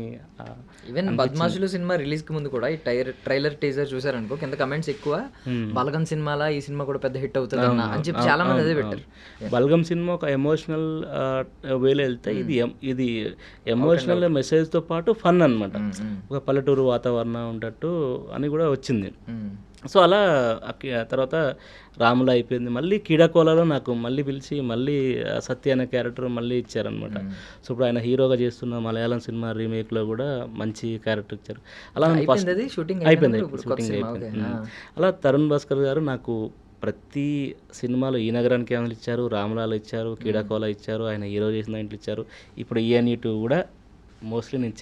ఈవెన్ బద్మాషులు సినిమా రిలీజ్కి ముందు కూడా ఈ ట్రైలర్ టీజర్ చూసారనుకో, కింద కమెంట్స్ ఎక్కువ బలగం సినిమాలా ఈ సినిమా కూడా పెద్ద హిట్ అవుతుంది అని చెప్పి చాలా మంది అదే పెట్టారు.
బలగం సినిమా ఒక ఎమోషనల్ వేలో వెళ్తే, ఇది ఎమోషనల్ మెసేజ్తో పాటు ఫన్ అనమాట. ఒక పల్లెటూరు వాతావరణం ఉండట్టు అని కూడా వచ్చింది. సో అలా తర్వాత రాముల అయిపోయింది. మళ్ళీ కీడాకోలలో నాకు మళ్ళీ పిలిచి మళ్ళీ సత్య అనే క్యారెక్టర్ మళ్ళీ ఇచ్చారనమాట. సో ఇప్పుడు ఆయన హీరోగా చేస్తున్న మలయాళం సినిమా రీమేక్లో కూడా మంచి క్యారెక్టర్ ఇచ్చారు. అలా
షూటింగ్
అయిపోయింది. అలా తరుణ్ భాస్కర్ గారు నాకు ప్రతి సినిమాలో ఈ నగరానికి ఏమైనా ఇచ్చారు, రాములాలో ఇచ్చారు, కీడాకోల ఇచ్చారు, ఆయన హీరో చేసిన దాంట్లో ఇచ్చారు. ఇప్పుడు ENE2 కూడా మోస్ట్లీ నేను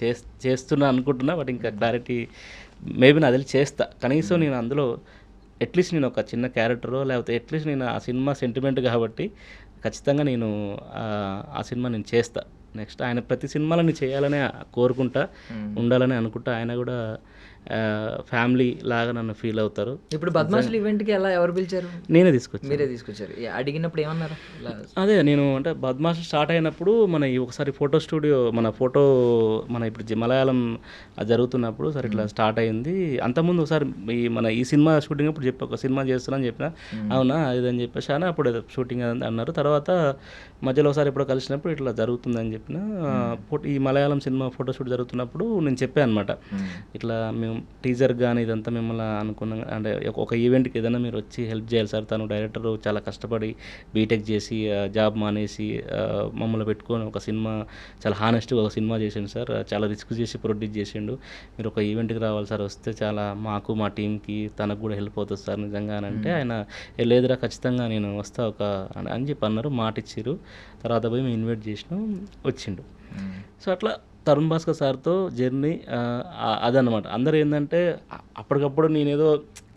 చేస్తున్నా అనుకుంటున్నా, బట్ ఇంకా క్లారిటీ మేబీ నా తెలిసి చేస్తా. కనీసం నేను అందులో అట్లీస్ట్ నేను ఒక చిన్న క్యారెక్టరో లేకపోతే అట్లీస్ట్ నేను ఆ సినిమా సెంటిమెంట్ కాబట్టి ఖచ్చితంగా నేను ఆ సినిమా నేను చేస్తా. నెక్స్ట్ ఆయన ప్రతి సినిమాలో నేను చేయాలనే కోరుకుంటా, ఉండాలని అనుకుంటా. ఆయన కూడా ఫ్యామిలీ లాగా నన్ను ఫీల్ అవుతారు.
ఇప్పుడు బద్మాషులు ఈవెంట్కి ఎలా ఎవరు పిలిచారు?
నేనే తీసుకొచ్చాను.
మీరే తీసుకొచ్చారు. అడిగినప్పుడు ఏమన్నారు?
అదే నేను అంటే బద్మాషులు స్టార్ట్ అయినప్పుడు మన ఒకసారి ఫోటో స్టూడియో మన ఇప్పుడు మలయాళం జరుగుతున్నప్పుడు సరే ఇట్లా స్టార్ట్ అయింది. అంతకుముందు ఒకసారి ఈ సినిమా షూటింగ్ అప్పుడు ఒక సినిమా చేస్తున్నాను చెప్పిన, అవునా ఇదని చెప్పేసి అని అప్పుడు షూటింగ్ అన్నారు. తర్వాత మధ్యలో ఒకసారి ఎప్పుడో కలిసినప్పుడు ఇట్లా జరుగుతుందని చెప్పిన, ఈ మలయాళం సినిమా ఫోటోషూట్ జరుగుతున్నప్పుడు నేను చెప్పాను అనమాట, ఇట్లా మేము టీజర్ కానీ ఇదంతా మిమ్మల్ని అనుకున్నాం, అంటే ఒక ఈవెంట్కి ఏదైనా మీరు వచ్చి హెల్ప్ చేయాలి సార్. తను డైరెక్టర్ చాలా కష్టపడి బీటెక్ చేసి జాబ్ మానేసి మమ్మల్ని పెట్టుకొని ఒక సినిమా చాలా హానెస్ట్గా ఒక సినిమా చేసిండు సార్, చాలా రిస్క్ చేసి ప్రొడ్యూస్ చేసిండు. మీరు ఒక ఈవెంట్కి రావాలి సార్, వస్తే చాలా మాకు మా టీంకి తనకు కూడా హెల్ప్ అవుతుంది సార్ నిజంగా అని అంటే, ఆయన లేదురా ఖచ్చితంగా నేను వస్తా అని చెప్పి అన్నారు, మాట ఇచ్చిర్రు. తర్వాత పోయి మేము ఇన్వైట్ చేసినాం, వచ్చిండు. సో అట్లా తరుణ్ భాస్కర్ సార్తో జర్నీ అదనమాట. అందరూ ఏంటంటే అప్పటికప్పుడు నేనేదో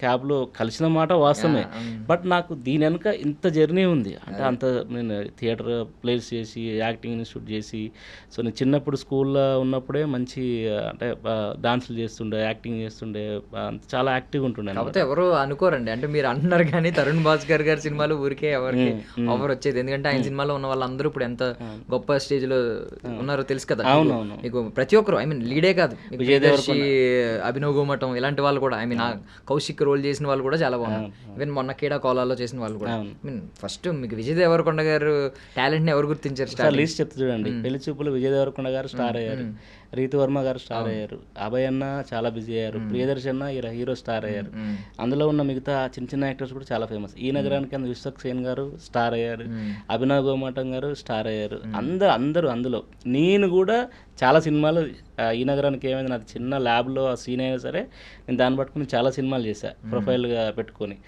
క్యాబ్లో కలిసిన మాట వాస్తవమే, బట్ నాకు దీని వెనుక ఇంత జర్నీ ఉంది. అంటే అంత నేను థియేటర్ ప్లేస్ చేసి యాక్టింగ్ ఇన్స్టిట్యూట్ చేసి, సో నేను చిన్నప్పుడు స్కూల్లో ఉన్నప్పుడే మంచి అంటే డాన్సులు చేస్తుండే, యాక్టింగ్ చేస్తుండే, చాలా యాక్టివ్గా ఉంటుండే.
కాకపోతే ఎవరు అనుకోరండి, అంటే మీరు అంటున్నారు కానీ తరుణ్ భాస్కర్ గారి సినిమాలు ఊరికే ఎవరికి ఆఫర్ వచ్చేది, ఎందుకంటే ఆయన సినిమాలో ఉన్న వాళ్ళందరూ ఇప్పుడు ఎంత గొప్ప స్టేజ్లో ఉన్నారో తెలుసు కదా.
అవునవును,
మీకు ప్రతి ఒక్కరు లీడే కాదు, విజయదర్శి, అభినవ్ గోమటం ఇలాంటి వాళ్ళు కూడా, కౌశిక్ రోల్ చేసిన వాళ్ళు కూడా చాలా బాగున్నారు. ఈవెన్ మొన్న కీడా కోలాలో చేసిన వాళ్ళు కూడా. ఫస్ట్ మీకు విజయ్ దేవరకొండ గారు టాలెంట్ ని ఎవరు గుర్తించారు?
లిస్ట్ చెప్తా చూడండి. పెళ్లి చూపులు విజయ్ దేవరకొండ గారు స్టార్ అయ్యారు. రీతు వర్మ గారు స్టార్ అయ్యారు, అభయ్ అన్న చాలా బిజీ అయ్యారు, ప్రియదర్శన్ అన్న హీరో స్టార్ అయ్యారు. అందులో ఉన్న మిగతా చిన్న చిన్న యాక్టర్స్ కూడా చాలా ఫేమస్. ఈ నగరానికి విశ్వక్సేన్ గారు స్టార్ అయ్యారు, అభినవ్ గోమాటం గారు స్టార్ అయ్యారు. అందరూ అందులో. నేను కూడా చాలా సినిమాలు ఈ నగరానికి ఏమైంది నాది చిన్న ల్యాబ్లో ఆ సీన్ అయినా సరే నేను దాన్ని పట్టుకుని చాలా సినిమాలు చేశాను ప్రొఫైల్గా పెట్టుకొని.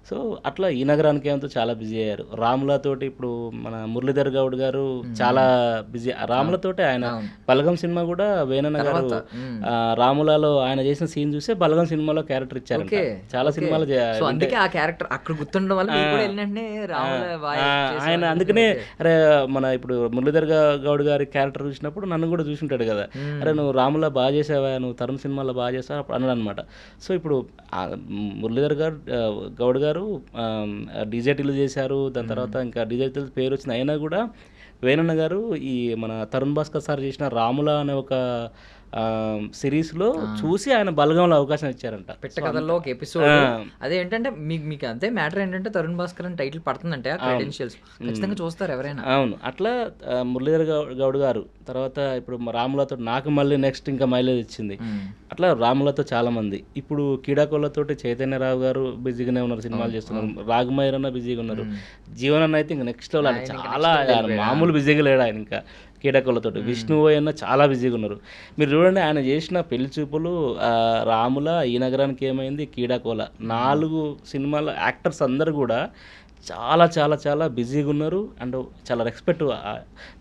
సో అట్లా ఈ నగరానికి ఏమంతో చాలా బిజీ అయ్యారు. రాములతోటి ఇప్పుడు మన మురళీధర్ గౌడ్ గారు చాలా బిజీ. రాములతోటి ఆయన బలగం సినిమా కూడా వేణన్న గారు రాములలో ఆయన చేసిన సీన్ చూసే బలగం సినిమాలో క్యారెక్టర్ ఇచ్చారు. చాలా సినిమాలు
అందుకే ఆ క్యారెక్టర్ అక్కడ గుర్తుండడం వల్ల
ఆయన అందుకనే అరే మన ఇప్పుడు మురళీధర్ గౌడ్ గారి క్యారెక్టర్ చూసినప్పుడు నన్ను కూడా చూసుంటాడు కదా, అరే నువ్వు రాములా బాగా చేసావా, నువ్వు తరుణ్ సినిమాలో బాగా చేసావా అప్పుడు అన్నాడు అనమాట. సో ఇప్పుడు మురళీధర్ గౌడ్ గారు డీజేటీలు చేశారు, దాని తర్వాత ఇంకా డీజేటీలు పేరు వచ్చింది. అయినా కూడా వేణన్న గారు ఈ మన తరుణ్ భాస్కర్ సార్ చేసిన రాముల అనే ఒక సిరీస్లో చూసి ఆయన బలగంలో అవకాశం ఇచ్చారంట.
పెట్ట కథల్లో ఒక ఎపిసోడ్ అదేంటంటే మీకు అంతే మ్యాటర్ ఏంటంటే తరుణ్ భాస్కర్ అని టైటిల్ పడుతుందంటే ఆ క్రెడెన్షియల్స్ ఖచ్చితంగా చూస్తారు ఎవరైనా.
అవును, అట్లా మురళీధర్ గౌడ్ గారు తర్వాత ఇప్పుడు రాములతో నాకు మళ్ళీ నెక్స్ట్ ఇంకా మైలేజ్ ఇచ్చింది. అట్లా రాములతో చాలా మంది. ఇప్పుడు కీడాకోళ్ళతోటి చైతన్యరావు గారు బిజీగానే ఉన్నారు, సినిమాలు చేస్తున్నారు. రాఘమైరన్న బిజీగా ఉన్నారు. జీవన్ అన్న అయితే ఇంకా నెక్స్ట్ లెవెల్, చాలా మామూలు బిజీగా లేడు ఆయన. ఇంకా కీడకోళ్ళతోటి విష్ణు అన్న చాలా బిజీగా ఉన్నారు. మీరు చూడండి ఆయన చేసిన పెళ్లి చూపులు, రాముల, ఈ నగరానికి ఏమైంది, కీడాకోల 4 సినిమాల యాక్టర్స్ అందరు కూడా చాలా చాలా చాలా బిజీగా ఉన్నారు. అండ్ చాలా respect.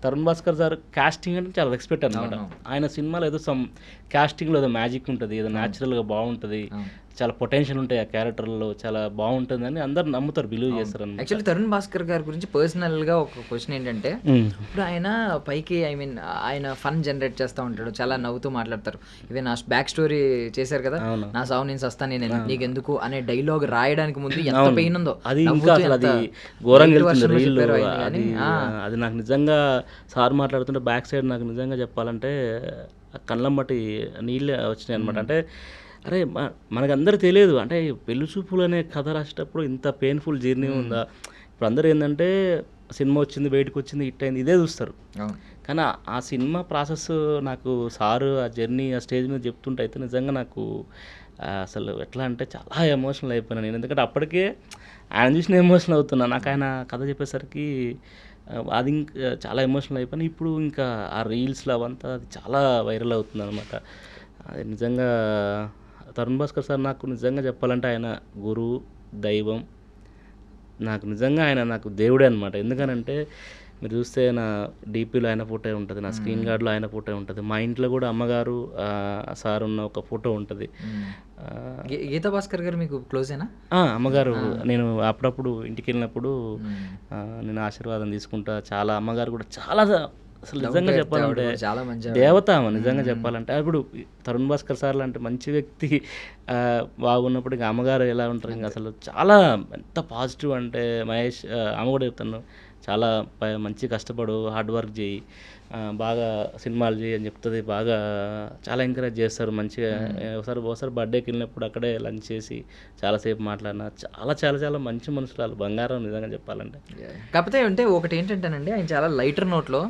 Tarun Bhaskar sir casting అంటే చాలా రెస్పెక్ట్ అనమాట. ఆయన సినిమాలో ఏదో కాస్టింగ్లో ఏదో మ్యాజిక్ ఉంటుంది, ఏదో న్యాచురల్గా బాగుంటుంది, చాలా పొటెన్షియల్ ఉంటాయి ఆ క్యారెక్టర్లో, చాలా బాగుంటుందని అందరు నమ్ముతారు, బిలీవ్ చేస్తారు అన్నమాట.
యాక్చువల్లీ తరుణ్ భాస్కర్ గారి గురించి పర్సనల్గా ఒక క్వశ్చన్ ఏంటంటే, ఇప్పుడు ఆయన పైకి ఆయన ఫన్ జనరేట్ చేస్తూ ఉంటాడు, చాలా నవ్వుతూ మాట్లాడతారు. ఈవెన్ ఆ బ్యాక్ స్టోరీ చేశారు కదా, నా సావు నేను సస్తా నేను నీకెందుకు అనే డైలాగ్ రాయడానికి ముందు ఎంత పెయిన్ ఉందో,
అది ఇంకా అసలు అది ఘోరంగా వెళ్తుంది రీల్. అది నాకు నిజంగా సార్ మాట్లాడుతుంటే బ్యాక్ సైడ్ నాకు నిజంగా చెప్పాలంటే కళ్ళం బట్టి నీళ్ళే వచ్చినాయి అనమాట. అంటే అరే మనకందరూ తెలియదు అంటే పెళ్లి చూపులు అనే కథ రాసేటప్పుడు ఇంత పెయిన్ఫుల్ జర్నీ ఉందా. ఇప్పుడు అందరూ ఏంటంటే సినిమా వచ్చింది, బయటకు వచ్చింది, హిట్ అయింది, ఇదే చూస్తారు. కానీ ఆ సినిమా ప్రాసెస్ నాకు సారు ఆ జర్నీ ఆ స్టేజ్ మీద చెప్తుంటే అయితే నిజంగా నాకు అసలు ఎట్లా అంటే చాలా ఎమోషనల్ అయిపోయినాను నేను. ఎందుకంటే అప్పటికే ఆయన చూసిన ఎమోషనల్ అవుతున్నా, నాకు ఆయన కథ చెప్పేసరికి అది ఇంకా చాలా ఎమోషనల్ అయిపోయినా. ఇప్పుడు ఇంకా ఆ రీల్స్లో అవంతా అది చాలా వైరల్ అవుతుంది అనమాట. అది నిజంగా తరుణ్ భాస్కర్ సార్ నాకు నిజంగా చెప్పాలంటే ఆయన గురువు, దైవం. నాకు నిజంగా ఆయన నాకు దేవుడే అనమాట. ఎందుకనంటే మీరు చూస్తే నా డీపీలో ఆయన ఫోటో ఉంటుంది, నా స్క్రీన్ గార్డ్లో ఆయన ఫోటో ఉంటుంది, మా ఇంట్లో కూడా అమ్మగారు సార్ ఉన్న ఒక ఫోటో ఉంటుంది.
గీతా భాస్కర్ గారు మీకు క్లోజేనా?
అమ్మగారు నేను అప్పుడప్పుడు ఇంటికి వెళ్ళినప్పుడు నేను ఆశీర్వాదం తీసుకుంటా. చాలా అమ్మగారు కూడా చాలా అసలు నిజంగా చెప్పాలంటే
చాలా మంచి
దేవత ఆమె. నిజంగా చెప్పాలంటే ఇప్పుడు తరుణ్ భాస్కర్ సార్ లాంటి మంచి వ్యక్తి బాగున్నప్పుడు ఇంకా అమ్మగారు ఎలా ఉంటారు, ఇంకా అసలు చాలా ఎంత పాజిటివ్ అంటే మహేష్ ఆమె కూడా చెప్తాను, చాలా మంచి కష్టపడు, హార్డ్ వర్క్ చేయి, బాగా సినిమాలు చేయి అని చెప్తుంది. బాగా చాలా ఎంకరేజ్ చేస్తారు మంచిగా. ఒకసారి బర్త్డేకి వెళ్ళినప్పుడు అక్కడే లంచ్ చేసి చాలాసేపు మాట్లాడినా. చాలా చాలా చాలా మంచి మనుషులు, బంగారం నిజంగా చెప్పాలంటే.
కాకపోతే అంటే ఒకటి ఏంటంటేనండి, ఆయన చాలా లైటర్ నోట్లో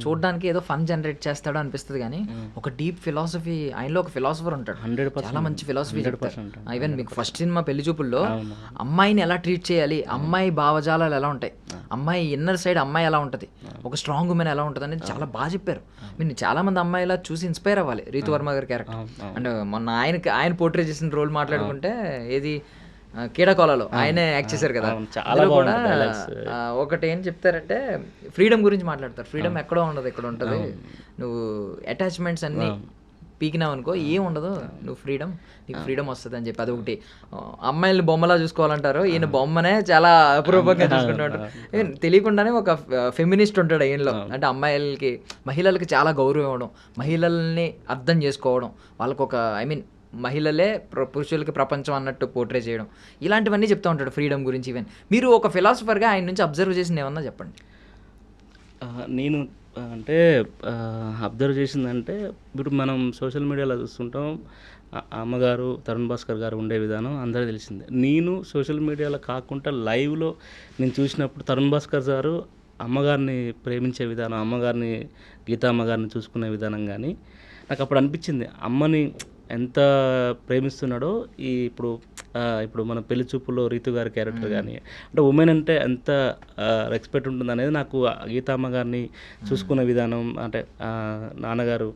చూడడానికి ఏదో ఫన్ జనరేట్ చేస్తాడో అనిపిస్తుంది, కానీ ఒక డీప్ ఫిలాసఫీ ఆయనలో ఒక ఫిలాసఫర్ ఉంటాడు.
100%
చాలా మంచి ఫిలాసఫీ. ఈవెన్ మీకు ఫస్ట్ సినిమా పెళ్లి చూపుల్లో అమ్మాయిని ఎలా ట్రీట్ చేయాలి, అమ్మాయి భావజాలాలు ఎలా ఉంటాయి, అమ్మాయి ఇన్నర్ సైడ్ అమ్మాయి ఎలా ఉంటుంది, ఒక స్ట్రాంగ్ ఉమెన్ ఎలా ఉంటుంది అనేది చాలా బాగా చెప్పారు. మీరు చాలా మంది అమ్మాయిలా చూసి ఇన్స్పైర్ అవ్వాలి. రీతు వర్మ గారి క్యారెక్టర్ అండ్ మొన్న ఆయన పోర్ట్రేట్ చేసిన రోల్ మాట్లాడుకుంటే ఏది కీడకోలలో ఆయనే యాక్ట్ చేశారు కదా, అందులో కూడా ఒకటి ఏం చెప్తారంటే ఫ్రీడమ్ గురించి మాట్లాడతారు. ఫ్రీడమ్ ఎక్కడో ఉండదు, ఎక్కడ ఉంటుంది, నువ్వు అటాచ్మెంట్స్ అన్నీ పీకినావు అనుకో ఏం ఉండదు, నువ్వు నీకు ఫ్రీడమ్ వస్తుంది అని చెప్పి. అదొకటి. అమ్మాయిల్ని బొమ్మలా చూసుకోవాలంటారు, ఈయన బొమ్మనే చాలా అపరూపంగా చూసుకుంటాడు. తెలియకుండానే ఒక ఫెమినిస్ట్ ఉంటాడు ఈయనలో. అంటే మహిళలకి చాలా గౌరవం ఇవ్వడం, మహిళల్ని అర్థం చేసుకోవడం, వాళ్ళకు ఒక మహిళలే పురుషులకి ప్రపంచం అన్నట్టు పోర్ట్రే చేయడం, ఇలాంటివన్నీ చెప్తూ ఉంటాడు ఫ్రీడమ్ గురించి. ఈవెన్ మీరు ఒక ఫిలాసఫర్గా ఆయన నుంచి అబ్జర్వ్ చేసింది ఏమన్నా చెప్పండి.
నేను అంటే అబ్జర్వ్ చేసిందంటే ఇప్పుడు మనం సోషల్ మీడియాలో చూస్తుంటాం, అమ్మగారు తరుణ్ భాస్కర్ గారు ఉండే విధానం అందరికీ తెలిసిందే. నేను సోషల్ మీడియాలో కాకుండా లైవ్లో నేను చూసినప్పుడు తరుణ్ భాస్కర్ గారు అమ్మగారిని ప్రేమించే విధానం, అమ్మగారిని గీతా అమ్మగారిని చూసుకునే విధానం కానీ నాకు అప్పుడు అనిపించింది అమ్మని ఎంత ప్రేమిస్తున్నాడో ఇప్పుడు మన పెళ్లి చూపులో రీతు గారి క్యారెక్టర్ కానీ అంటే ఉమెన్ అంటే ఎంత రెస్పెక్ట్ ఉంటుంది అనేది నాకు గీతమ్మ గారిని చూసుకునే విధానం అంటే నాన్నగారు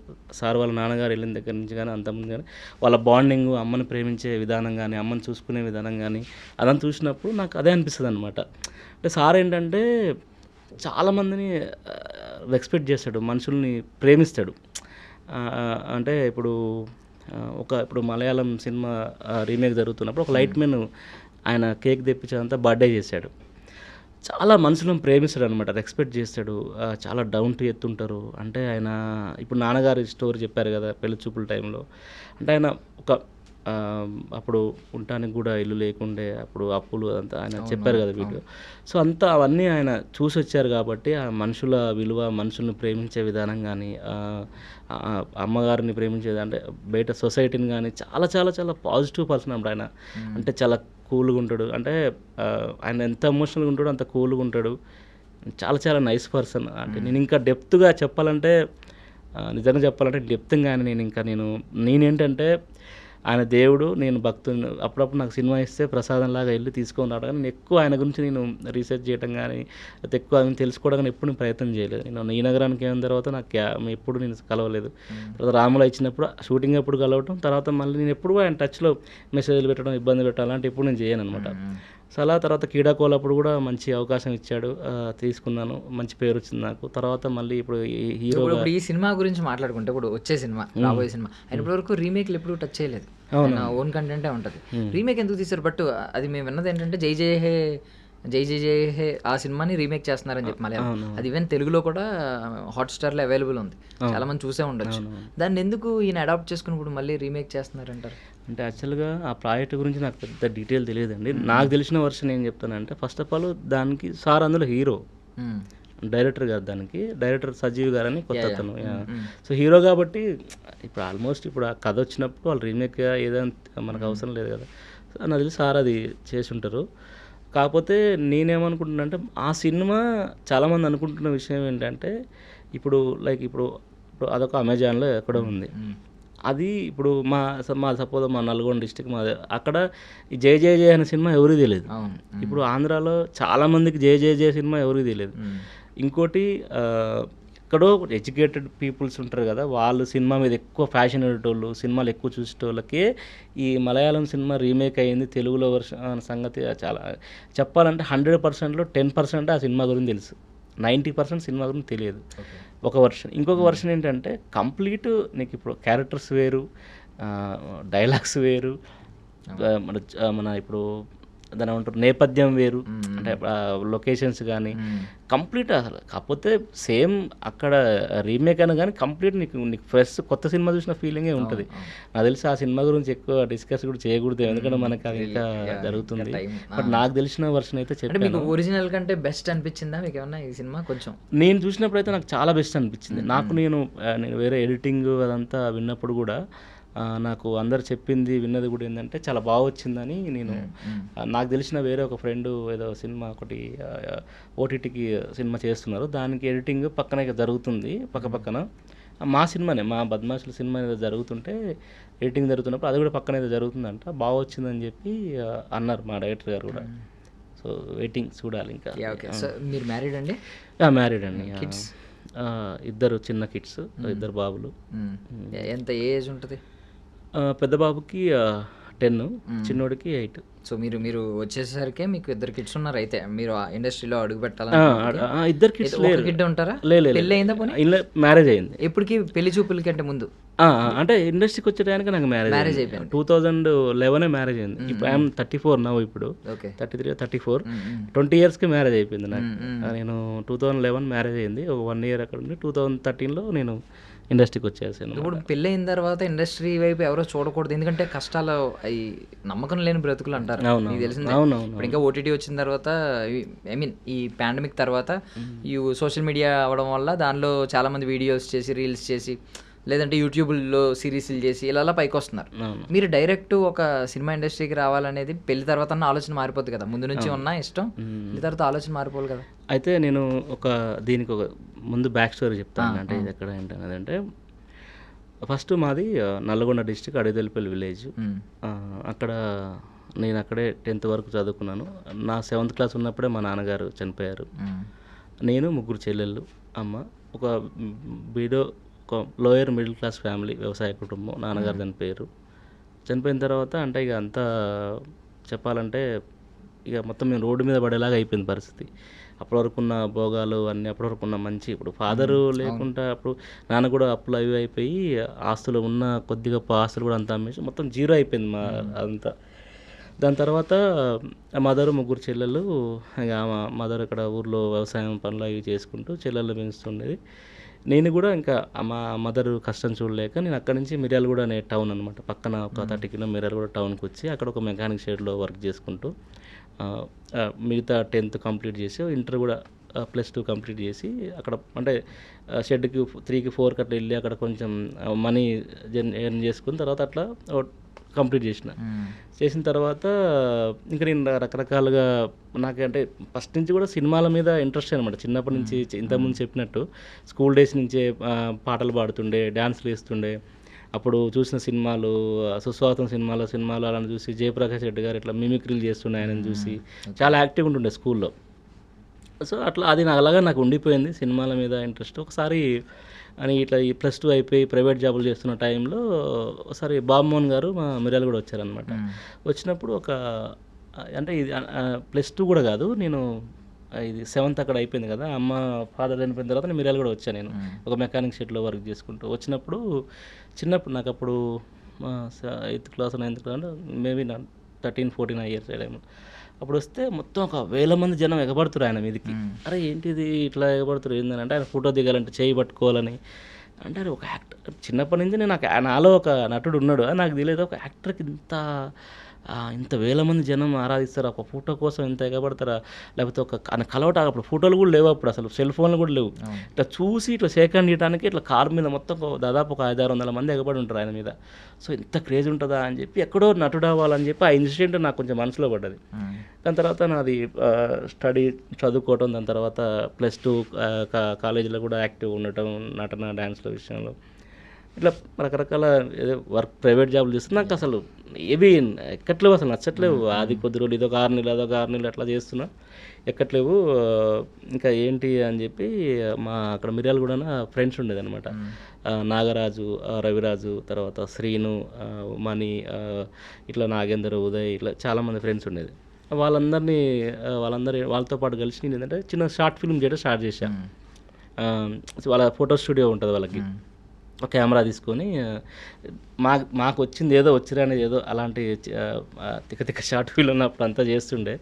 వాళ్ళ నాన్నగారు వెళ్ళిన దగ్గర నుంచి కానీ అంతకుముందు కానీ వాళ్ళ బాండింగ్ అమ్మని ప్రేమించే విధానం కానీ అమ్మని చూసుకునే విధానం కానీ అదంతా చూసినప్పుడు నాకు అదే అనిపిస్తుంది అనమాట. అంటే సార్ ఏంటంటే చాలామందిని రెస్పెక్ట్ చేస్తాడు, మనుషుల్ని ప్రేమిస్తాడు. అంటే ఇప్పుడు మలయాళం సినిమా రీమేక్ జరుగుతున్నప్పుడు ఒక లైట్ మెన్ ఆయన కేక్ తెప్పించేదంతా బర్త్డే చేశాడు. చాలా మనుషులను ప్రేమిస్తాడు అనమాట, రెస్పెక్ట్ చేస్తాడు, చాలా డౌన్ టు ఎర్త్ ఉంటారు. అంటే ఆయన ఇప్పుడు నాన్నగారి స్టోరీ చెప్పారు కదా పెళ్లి చూపుల టైంలో, అంటే ఆయన అప్పుడు ఉండటానికి కూడా ఇల్లు లేకుండే, అప్పుడు అప్పులు అంతా ఆయన చెప్పారు కదా వీడియో. సో అంతా అవన్నీ ఆయన చూసి వచ్చారు కాబట్టి ఆ మనుషుల విలువ, మనుషుల్ని ప్రేమించే విధానం కానీ, అమ్మగారిని ప్రేమించేది అంటే బయట సొసైటీని కానీ చాలా చాలా చాలా పాజిటివ్ పర్సన్ అన్నమాట ఆయన. అంటే చాలా కూల్గా ఉంటాడు, అంటే ఆయన ఎంత ఎమోషనల్గా ఉంటాడో అంత కూల్గా ఉంటాడు. చాలా చాలా నైస్ పర్సన్. అంటే నేను ఇంకా డెప్త్గా చెప్పాలంటే, నిజంగా చెప్పాలంటే డెప్త్గా నేనేంటంటే ఆయన దేవుడు, నేను భక్తుని. అప్పుడప్పుడు నాకు సినిమా ఇస్తే ప్రసాదంలాగా వెళ్ళి తీసుకొని రావడం, కానీ నేను ఎక్కువ ఆయన గురించి నేను రీసెర్చ్ చేయడం కానీ ఎక్కువ ఆయన తెలుసుకోవడం కానీ ఎప్పుడు నేను ప్రయత్నం చేయలేదు. నేను ఈ నగరానికి అయిన తర్వాత నాకు ఎప్పుడు నేను కలవలేదు. తర్వాత రాములో ఇచ్చినప్పుడు షూటింగ్ అప్పుడు కలవటం, తర్వాత మళ్ళీ నేను ఎప్పుడు ఆయన టచ్లో మెసేజ్లు పెట్టడం, ఇబ్బంది పెట్టడం అలాంటి ఎప్పుడు నేను చేయను అనమాట. సో అలా తర్వాత క్రీడాకోలప్పుడు కూడా మంచి అవకాశం ఇచ్చాడు, తీసుకున్నాను, మంచి పేరు వచ్చింది నాకు. తర్వాత మళ్ళీ ఇప్పుడు హీరో
ఈ సినిమా గురించి మాట్లాడుకుంటే ఇప్పుడు వచ్చే సినిమా, రాబోయే సినిమా, ఆయన ఇప్పటివరకు రీమేక్లు ఎప్పుడు టచ్ చేయలేదు, ఓన్ కంటెంటే ఉంటుంది. రీమేక్ ఎందుకు తీశారు? బట్ అది మేము విన్నది ఏంటంటే జై జై హే ఆ సినిమాని రీమేక్ చేస్తున్నారని చెప్పి మళ్ళీ అది ఈవెన్ తెలుగులో కూడా హాట్స్టార్లో అవైలబుల్ ఉంది, చాలా మంది చూసే ఉండొచ్చు. దాన్ని ఎందుకు ఈయన అడాప్ట్ చేసుకుని ఇప్పుడు మళ్ళీ రీమేక్ చేస్తున్నారంటారు?
అంటే యాక్చువల్గా ఆ ప్రాజెక్ట్ గురించి నాకు పెద్ద డీటెయిల్ తెలియదండి. నాకు తెలిసిన వర్షన్ ఏం చెప్తానంటే, ఫస్ట్ ఆఫ్ ఆల్ దానికి సార్ అందులో హీరో, డైరెక్టర్ కాదు, దానికి డైరెక్టర్ సజీవ్ గారు అని కొత్త అతను. సో హీరో కాబట్టి ఇప్పుడు ఆల్మోస్ట్ ఇప్పుడు ఆ కథ వచ్చినప్పుడు వాళ్ళు రీమేక్ ఏదైనా మనకు అవసరం లేదు కదా. సో నాకు తెలిసి సార్ అది చేసి ఉంటారు. కాకపోతే నేనేమనుకుంటున్నా అంటే, ఆ సినిమా చాలామంది అనుకుంటున్న విషయం ఏంటంటే, ఇప్పుడు అదొక అమెజాన్లో ఎక్కడో ఉంది. అది ఇప్పుడు మా సపోజ్ మా నల్గొండ డిస్టిక్ మాది, అక్కడ ఈ జై జై జై అనే సినిమా ఎవరికి తెలియదు. ఇప్పుడు ఆంధ్రాలో చాలామందికి జై జై జై సినిమా ఎవరికి తెలియదు. ఇంకోటి ఎక్కడో ఎడ్యుకేటెడ్ పీపుల్స్ ఉంటారు కదా, వాళ్ళు సినిమా మీద ఎక్కువ ఫ్యాషన్ ఉండేటోళ్ళు, సినిమాలు ఎక్కువ చూసేటోళ్ళకే ఈ మలయాళం సినిమా రీమేక్ అయ్యింది తెలుగులో వర్షన్ సంగతి చాలా చెప్పాలంటే 100%లో 10% ఆ సినిమా గురించి తెలుసు, 90% సినిమా గురించి తెలియదు. ఒక వర్షన్. ఇంకొక వర్షన్ ఏంటంటే కంప్లీట్ నీకు ఇప్పుడు క్యారెక్టర్స్ వేరు, డైలాగ్స్ వేరు, మన ఇప్పుడు దాని ఏమంటారు నేపథ్యం వేరు, అంటే లొకేషన్స్ కానీ కంప్లీట్ అసలు. కాకపోతే సేమ్ అక్కడ రీమేక్ అయినా కానీ కంప్లీట్ నీకు ఫ్రెష్ కొత్త సినిమా చూసిన ఫీలింగే ఉంటుంది. నాకు తెలిసి ఆ సినిమా గురించి ఎక్కువ డిస్కస్ కూడా చేయకూడదు, ఎందుకంటే మనకు అది ఇంకా జరుగుతుంది. బట్ నాకు తెలిసిన వర్షన్ అయితే చెప్పాను.
ఒరిజినల్ కంటే బెస్ట్ అనిపించిందా మీకు ఏమన్నా ఈ సినిమా? కొంచెం
నేను చూసినప్పుడు అయితే నాకు చాలా బెస్ట్ అనిపించింది. నేను వేరే ఎడిటింగ్ అదంతా విన్నప్పుడు కూడా నాకు అందరు చెప్పింది విన్నది కూడా ఏంటంటే చాలా బాగా వచ్చిందని. నాకు తెలిసిన వేరే ఒక ఫ్రెండ్ ఏదో సినిమా ఒకటి ఓటీటీకి సినిమా చేస్తున్నారు, దానికి ఎడిటింగ్ పక్కన జరుగుతుంది, పక్కన మా సినిమానే, మా బద్మాషుల సినిమా ఏదో జరుగుతుంటే ఎడిటింగ్ జరుగుతున్నప్పుడు అది కూడా పక్కన ఏదో జరుగుతుందంట, బాగా వచ్చిందని చెప్పి అన్నారు మా డైరెక్టర్ గారు కూడా. సో వెయిటింగ్ చూడాలి ఇంకా.
మీరు మ్యారీడ్ అండి?
మ్యారీడ్ అండి, ఇద్దరు చిన్న కిడ్స్, ఇద్దరు బాబులు.
ఎంత ఏజ్ ఉంటుంది?
పెద్ద బాబుకి 10, చిన్నోడికి 8.
సో మీరు వచ్చేసరికి మీకు ఇద్దరు కిడ్స్ ఉన్నారు, అయితే మీరు ఇండస్ట్రీలో అడుగు పెట్టాలని.
ఇద్దరు కిడ్స్ లేరు.
కిడ్ ఉంటారా?
పెళ్ళి
అయిందా?
మ్యారేజ్ అయింది.
ఎప్పటికి? పెళ్లి చూపుల కంటే ముందు
అంటే ఇండస్ట్రీకి వచ్చేటానికి నాకు మ్యారేజ్ అయిపోయింది. 2011 మ్యారేజ్ అయింది. ఇప్పుడు ఐఎమ్ 34 నవ్వు, ఇప్పుడు 33 34 20 yearsకి మ్యారేజ్ అయిపోయింది నాకు. నేను 2011 మ్యారేజ్ అయింది, ఒక 1 year అక్కడ ఉండి 2013లో నేను ఇండస్ట్రీకి వచ్చేసాను.
ఇప్పుడు పెళ్ళి అయిన తర్వాత ఇండస్ట్రీ వైపు ఎవరో చూడకూడదు, ఎందుకంటే కష్టాలు అవి నమ్మకం లేని బ్రతుకులు అంటారు, మీకు తెలిసిందే. ఇప్పుడు ఇంకా ఓటీటీ వచ్చిన తర్వాత, ఐ మీన్ ఈ పాండమిక్ తర్వాత ఈ సోషల్ మీడియా అవ్వడం వల్ల దానిలో చాలామంది వీడియోస్ చేసి, రీల్స్ చేసి, లేదంటే యూట్యూబ్లో సిరీస్లు చేసి ఇలా పైకి వస్తున్నారు. మీరు డైరెక్ట్ ఒక సినిమా ఇండస్ట్రీకి రావాలనేది పెళ్లి తర్వాత ఆలోచన మారిపోతుంది కదా, ముందు నుంచి ఉన్న ఇష్టం పెళ్లి తర్వాత ఆలోచన మారిపోవాలి కదా.
అయితే నేను దీనికి ఒక ముందు బ్యాక్ స్టోరీ చెప్తాను. అంటే ఇది ఎక్కడ ఏంటంటే, ఫస్ట్ మాది నల్గొండ డిస్ట్రిక్ట్ అడవిదల్పల్లి విలేజ్. అక్కడ నేను అక్కడే 10th వరకు చదువుకున్నాను. నా 7th క్లాస్ ఉన్నప్పుడే మా నాన్నగారు చనిపోయారు. నేను 3 చెల్లెళ్ళు, అమ్మ. ఒక బీడో ఒక లోయర్ మిడిల్ క్లాస్ ఫ్యామిలీ, వ్యవసాయ కుటుంబం. నాన్నగారు చనిపోయారు. చనిపోయిన తర్వాత అంటే ఇక అంతా చెప్పాలంటే ఇక మొత్తం మేము రోడ్డు మీద పడేలాగా అయిపోయింది పరిస్థితి. అప్పటి వరకు ఉన్న భోగాలు అన్నీ, అప్పటి వరకు ఉన్న మంచి, ఇప్పుడు ఫాదరు లేకుండా అప్పుడు నాన్న కూడా అప్పులు అవి అయిపోయి ఆస్తులు ఉన్న కొద్ది గొప్ప ఆస్తులు కూడా అంతా అమ్మేసి మొత్తం జీరో అయిపోయింది మా అంతా. దాని తర్వాత మదరు, 3 చెల్లెళ్ళు. ఇక మదర్ ఇక్కడ ఊర్లో వ్యవసాయం పనులు అవి చేసుకుంటూ చెల్లెళ్ళు పెంచుతుండేది. నేను కూడా ఇంకా మా మదర్ కష్టం చూడలేక నేను అక్కడి నుంచి మిర్యాలగూడ అనే టౌన్ అనమాట, పక్కన ఒక 30 కిలో మిర్యాలగూడ టౌన్కి వచ్చి అక్కడ ఒక మెకానిక్ షెడ్లో వర్క్ చేసుకుంటూ మిగతా 10th కంప్లీట్ చేసి ఇంటర్ కూడా +2 కంప్లీట్ చేసి అక్కడ అంటే షెడ్కి 3కి 4కి అట్లా వెళ్ళి అక్కడ కొంచెం మనీ ఎర్న్ చేసుకున్న తర్వాత అట్లా కంప్లీట్ చేసిన తర్వాత ఇంకా నేను రకరకాలుగా నాకంటే ఫస్ట్ నుంచి కూడా సినిమాల మీద ఇంట్రెస్ట్ అనమాట. చిన్నప్పటి నుంచి ఇంతకుముందు చెప్పినట్టు స్కూల్ డేస్ నుంచే పాటలు పాడుతుండే, డ్యాన్స్లు వేస్తుండే. అప్పుడు చూసిన సినిమాలు సుస్వాగతం సినిమాలు అలాంటి చూసి జయప్రకాష్ రెడ్డి గారు ఇట్లా మిమిక్రీలు చేస్తుండే ఆయనను చూసి చాలా యాక్టివ్గా ఉంటుండే స్కూల్లో. సో అట్లా అది అలాగా నాకు ఉండిపోయింది సినిమాల మీద ఇంట్రెస్ట్. ఒకసారి అని ఇట్లా ఈ +2 అయిపోయి ప్రైవేట్ జాబులు చేస్తున్న టైంలో ఒకసారి బాబుమోహన్ గారు మా మిర్యాలగూడ వచ్చారనమాట. వచ్చినప్పుడు ఒక అంటే ఇది +2 కూడా కాదు, నేను ఇది 7th అక్కడ అయిపోయింది కదా, అమ్మ ఫాదర్ చనిపోయిన తర్వాత నేను మిర్యాలగూడ వచ్చాను. నేను ఒక మెకానిక్ షెడ్లో వర్క్ చేసుకుంటూ వచ్చినప్పుడు చిన్నప్పుడు నాకు అప్పుడు 8th class 9th class maybe 13-14 years time. అప్పుడు వస్తే మొత్తం ఒక 1000 మంది జనం ఎగబడుతురు ఆయన మీదకి. అరే ఏంటిది ఇట్లా ఎగబడుతురు ఏందని అంటే ఆయన ఫోటో దిగాలంటే చేయి పట్టుకోవాలని అంటే ఒక యాక్టర్. చిన్నప్పటి నుంచి నేను నాలో ఒక నటుడు ఉన్నాడు, నాకు తెలియదు ఒక యాక్టర్కి ఇంత 1000 మంది జనం ఆరాధిస్తారు, ఒక ఫోటో కోసం ఎంత ఎగబడతారా, లేకపోతే ఒక కలవట. అప్పుడు ఫోటోలు కూడా లేవు, అప్పుడు అసలు సెల్ ఫోన్లు కూడా లేవు. ఇట్లా చూసి ఇట్లా సేకరణ చేయడానికి ఇట్లా కారు మీద మొత్తం దాదాపు ఒక 500-600 మంది ఎగబడి ఉంటారు ఆయన మీద. సో ఇంత క్రేజ్ ఉంటుందా అని చెప్పి ఎక్కడో నటుడు అవ్వాలని చెప్పి ఆ ఇన్సిడెంట్ నాకు కొంచెం మనసులో పడ్డది. దాని తర్వాత నాది స్టడీ చదువుకోవటం, దాని తర్వాత +2 కాలేజీలో కూడా యాక్టివ్ ఉండటం, నటన డ్యాన్స్ల విషయంలో ఇట్లా రకరకాల ఏదో వర్క్ ప్రైవేట్ జాబులు చేస్తే నాకు అసలు ఏవి ఎక్కట్లేవు, అసలు నచ్చట్లేవు. అది కొద్ది రోజులు ఇదొక 6 నెలలు అట్లా చేస్తున్నా, ఎక్కట్లేవు. ఇంకా ఏంటి అని చెప్పి మా అక్కడ మిర్యాలగూడ ఫ్రెండ్స్ ఉండేదన్నమాట. నాగరాజు, రవిరాజు, తర్వాత శ్రీను, మణి, ఇట్లా నాగేందర్, ఉదయ్, ఇట్లా చాలామంది ఫ్రెండ్స్ ఉండేది. వాళ్ళతో పాటు కలిసి నేను ఏంటంటే చిన్న షార్ట్ ఫిల్మ్ చేయడం స్టార్ట్ చేశాను. వాళ్ళ ఫోటో స్టూడియో ఉంటుంది వాళ్ళకి. ఒక కెమెరా తీసుకొని మాకు వచ్చింది ఏదో వచ్చిరానేది ఏదో అలాంటి తిక్క షార్ట్ ఫిల్మ్ ఉన్నప్పుడు అంతా చేస్తుండే.